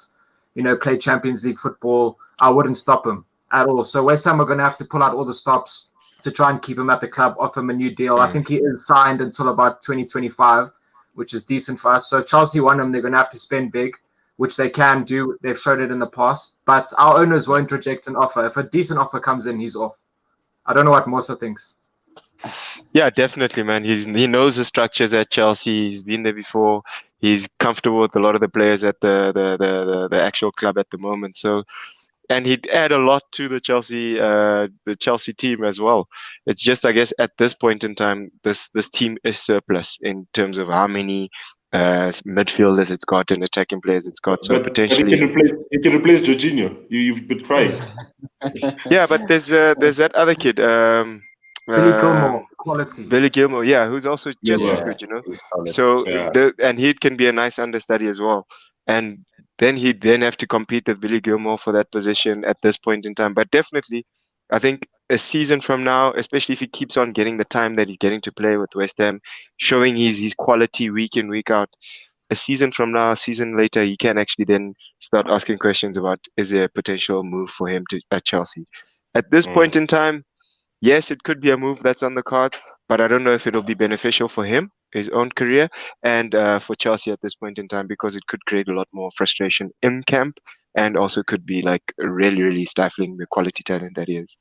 you know, play Champions League football, I wouldn't stop him at all. So West Ham are going to have to pull out all the stops to try and keep him at the club, offer him a new deal. I think he is signed until about 2025, which is decent for us. So if Chelsea want him, they're going to have to spend big, which they can do. They've showed it in the past. But our owners won't reject an offer. If a decent offer comes in, he's off. I don't know what Musa thinks. Yeah, definitely, man. He knows the structures at Chelsea. He's been there before. He's comfortable with a lot of the players at the actual club at the moment. So, and he'd add a lot to the Chelsea team as well. It's just, I guess, at this point in time, this team is surplus in terms of how many midfielders it's got and attacking players it's got. So potentially, he can replace Jorginho. You've been trying. Yeah, but there's that other kid. Billy Gilmore, quality. Billy Gilmore, yeah, who's also just as good, you know. So and he can be a nice understudy as well. And then he'd have to compete with Billy Gilmore for that position at this point in time. But definitely, I think a season from now, especially if he keeps on getting the time that he's getting to play with West Ham, showing his quality week in, week out, a season from now, a season later, he can actually then start asking questions about, is there a potential move for him at Chelsea? At this point in time, yes, it could be a move that's on the card, but I don't know if it'll be beneficial for him, his own career, and for Chelsea at this point in time, because it could create a lot more frustration in camp and also could be like really, really stifling the quality talent that he is.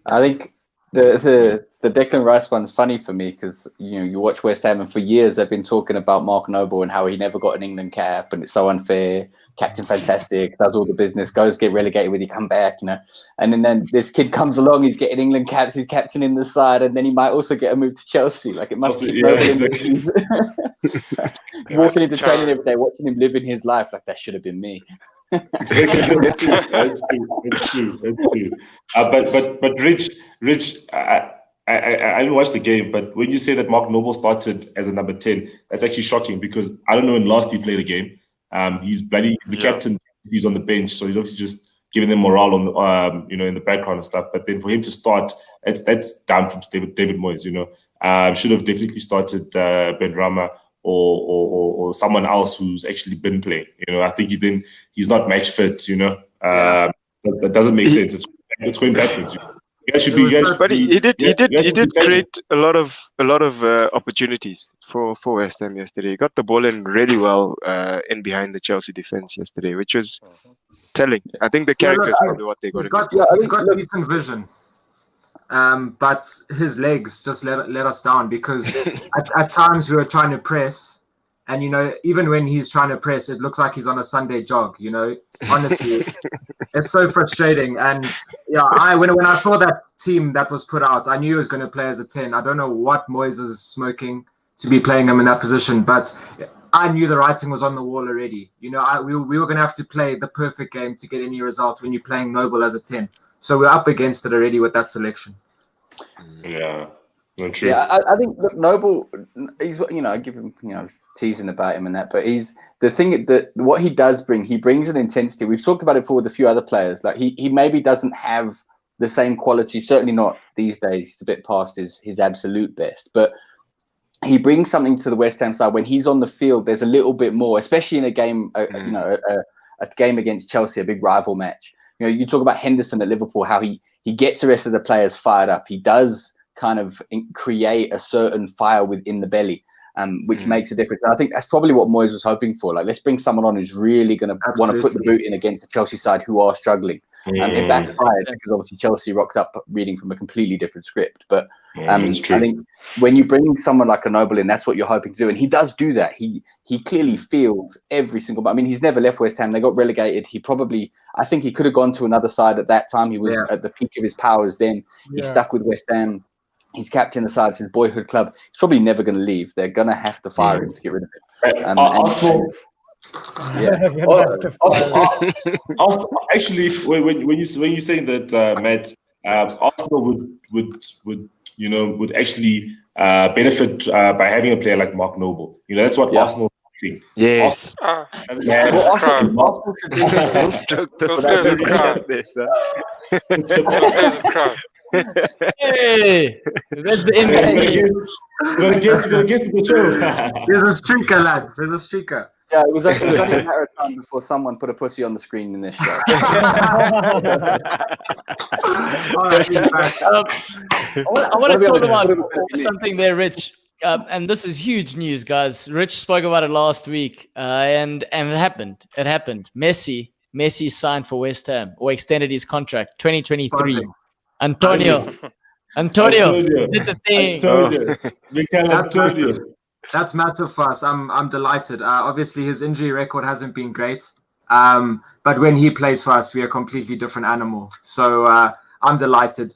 I think the Declan Rice one's funny for me because, you know, you watch West Ham and for years they've been talking about Mark Noble and how he never got an England cap and it's so unfair. Captain fantastic, does all the business, goes get relegated when you come back, you know. And then this kid comes along, he's getting England caps, he's captaining the side, and then he might also get a move to Chelsea. Like it must be exactly. Walking into training every day, watching him living his life, like that should have been me. Exactly. That's true. But Rich, I didn't watch the game, but when you say that Mark Noble started as a number 10, that's actually shocking because I don't know when last he played a game. He's the captain. He's on the bench, so he's obviously just giving them morale on the, in the background and stuff. But then for him to start, that's down from David Moyes. You know, should have definitely started Ben Rama or someone else who's actually been playing. You know, I think he's not match fit. You know, that doesn't make sense. It's going backwards. But he did create a lot of opportunities for West Ham yesterday. He got the ball in really well in behind the Chelsea defense yesterday, which was telling. I think the character is probably what they got. He's got decent vision, but his legs just let us down because at times we were trying to press. And, you know, even when he's trying to press, it looks like he's on a Sunday jog, you know, honestly. It's so frustrating. And, yeah, when I saw that team that was put out, I knew he was going to play as a 10. I don't know what Moyes is smoking to be playing him in that position, but I knew the writing was on the wall already. You know, we were going to have to play the perfect game to get any result when you're playing Noble as a 10. So we're up against it already with that selection. Yeah. True. Yeah, I think look, Noble. He's, you know, I give him, you know, teasing about him and that, but he's the thing that what he does bring. He brings an intensity. We've talked about it before with a few other players. Like he maybe doesn't have the same quality. Certainly not these days. He's a bit past his absolute best, but he brings something to the West Ham side when he's on the field. There's a little bit more, especially in a game, you know, a game against Chelsea, a big rival match. You know, you talk about Henderson at Liverpool, how he gets the rest of the players fired up. He does kind of create a certain fire within the belly. which makes a difference. And I think that's probably what Moyes was hoping for. Like, let's bring someone on who's really going to want to put the boot in against the Chelsea side who are struggling. It backfired because obviously Chelsea rocked up reading from a completely different script. But I think when you bring someone like a Noble in, that's what you're hoping to do. And he does do that. He clearly feels every single. I mean, he's never left West Ham. They got relegated. I think he could have gone to another side at that time. He was at the peak of his powers then. He stuck with West Ham. He's captain the side. It's his boyhood club. He's probably never going to leave. They're going to have to fire him to get rid of him. Arsenal. Actually, when you're saying that, Matt, Arsenal would actually benefit by having a player like Mark Noble. That's what Arsenal think. Yes. Arsenal Hey, that's the end. We're gonna guess the show. There's a streaker, lads. There's a streaker. Yeah, it was only a matter of time before someone put a pussy on the screen in this show. I want to talk about something there, Rich. And this is huge news, guys. Rich spoke about it last week, and it happened. It happened. Messi signed for West Ham or extended his contract 2023. Antonio did the thing. That's massive for us. I'm delighted. Obviously, his injury record hasn't been great, but when he plays for us, we are a completely different animal. So I'm delighted.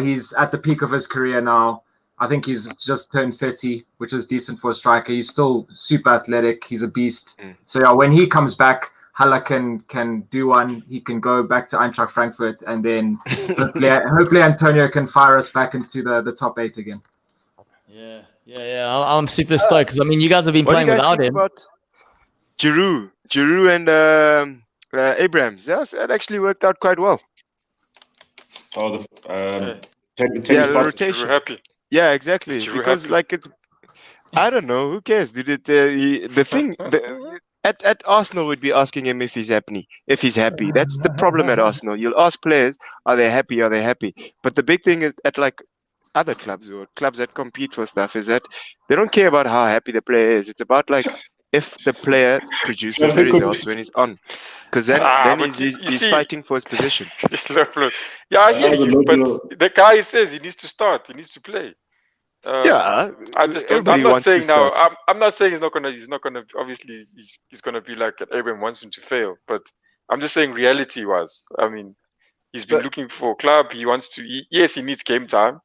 He's at the peak of his career now. I think he's just turned 30, which is decent for a striker. He's still super athletic. He's a beast. So yeah, when he comes back, Hala can do one. He can go back to Eintracht Frankfurt, and then hopefully Antonio can fire us back into the top 8 again. Yeah. I'm super stoked because you guys have been playing without him. About Giroud and Abrams. That actually worked out quite well. Oh, the rotation. Happy. Yeah, exactly. Because it's, I don't know. Who cares? At Arsenal, would be asking him if he's happy. That's the problem at Arsenal. You'll ask players, are they happy? Are they happy? But the big thing is at other clubs or clubs that compete for stuff is that they don't care about how happy the player is. It's about if the player produces the results when he's on, because then he's fighting for his position. Yeah, I hear you, but the guy says he needs to start. He needs to play. I'm not saying now. I'm not saying he's not gonna. Obviously, he's gonna be like Abraham wants him to fail. But I'm just saying reality-wise. He's been looking for a club. He wants to. Yes, he needs game time.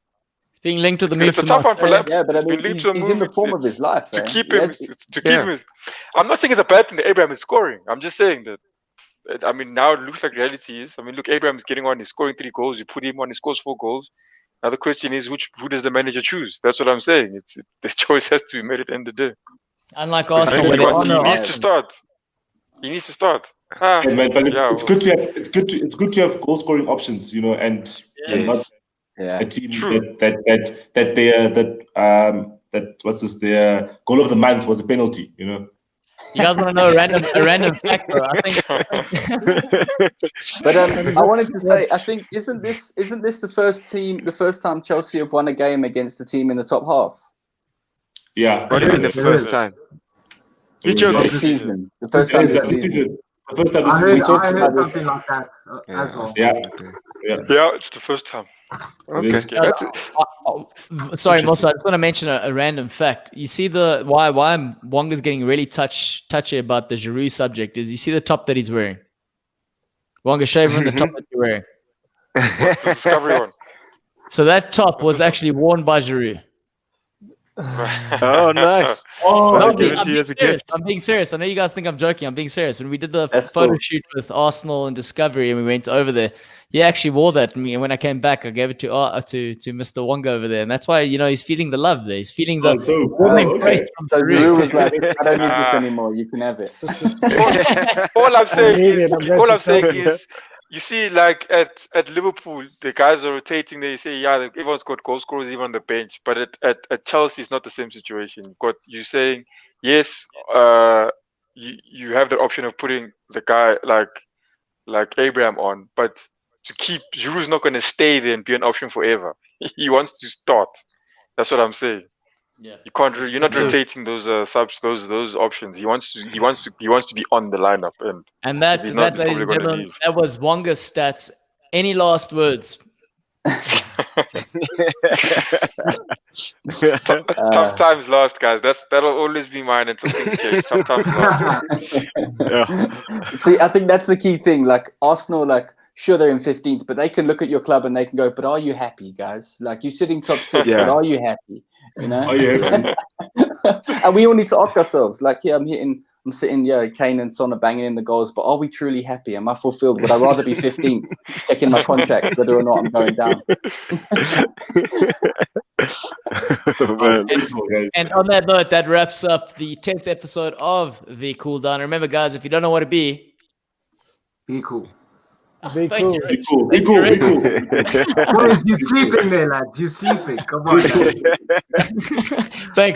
It's being linked to the move. It's a tough one for Lampard. Yeah, but he's in the form of his life. To keep him. I'm not saying it's a bad thing that Abraham is scoring. I'm just saying that. Now it looks like reality is. Look, Abraham is getting on. He's scoring 3 goals. You put him on. He scores 4 goals. Now the question is, who does the manager choose? That's what I'm saying. The choice has to be made at the end of the day. Unlike Arsenal, he needs to start. But it's good to have goal scoring options, and not a team that what's this? Their goal of the month was a penalty, You guys want to know a random fact, bro? I think. But I wanted to say, I think isn't this the first time Chelsea have won a game against a team in the top half? Yeah, what is the first time? This season, the first time this season. The first time I heard something like that as well. Yeah, it's the first time. Okay. Sorry, Mosa, I just want to mention a random fact. You see why Wonga's getting really touchy about the Giroud subject is you see the top that he's wearing. Wonga, show everyone the top that you're wearing. The Discovery one. So that top was actually worn by Giroud. Oh, nice. I'm being serious. I know you guys think I'm joking. I'm being serious. When we did the photo shoot with Arsenal and Discovery and we went over there, he actually wore that. And when I came back, I gave it to Mr. Wonga over there. And that's why, he's feeling the love there. He's feeling the warm embrace from So Giroud was like, I don't need this anymore. You can have it. All I'm saying is, you see, like at Liverpool, the guys are rotating. They say, everyone's got goal scorers even on the bench. But at Chelsea, it's not the same situation. You're saying, yes, you have the option of putting the guy like Abraham on, but to keep Giroud's not going to stay there and be an option forever. He wants to start. That's what I'm saying. Yeah, you can't. You're not rotating those subs, those options. He wants to be on the lineup, and that, he's not, ladies and gentlemen, that was Wonga's stats. Any last words? Tough times last, guys. That'll always be mine until things change. Tough times last. See, I think that's the key thing. Like Arsenal, sure they're in 15th, but they can look at your club and they can go, "But are you happy, guys? Like you're sitting top 6, but are you happy? You know? Are you happy?" And we all need to ask ourselves. Like, I'm sitting, Kane and Son are banging in the goals, but are we truly happy? Am I fulfilled? Would I rather be 15th, checking my contract, whether or not I'm going down? And on that note, that wraps up the 10th episode of the Cool Down. Remember, guys, if you don't know what to be cool. Be Thank cool. you, Be cool. Be cool. Be cool. Boys, you're sleeping there, lads. You're sleeping. Come on. Thanks.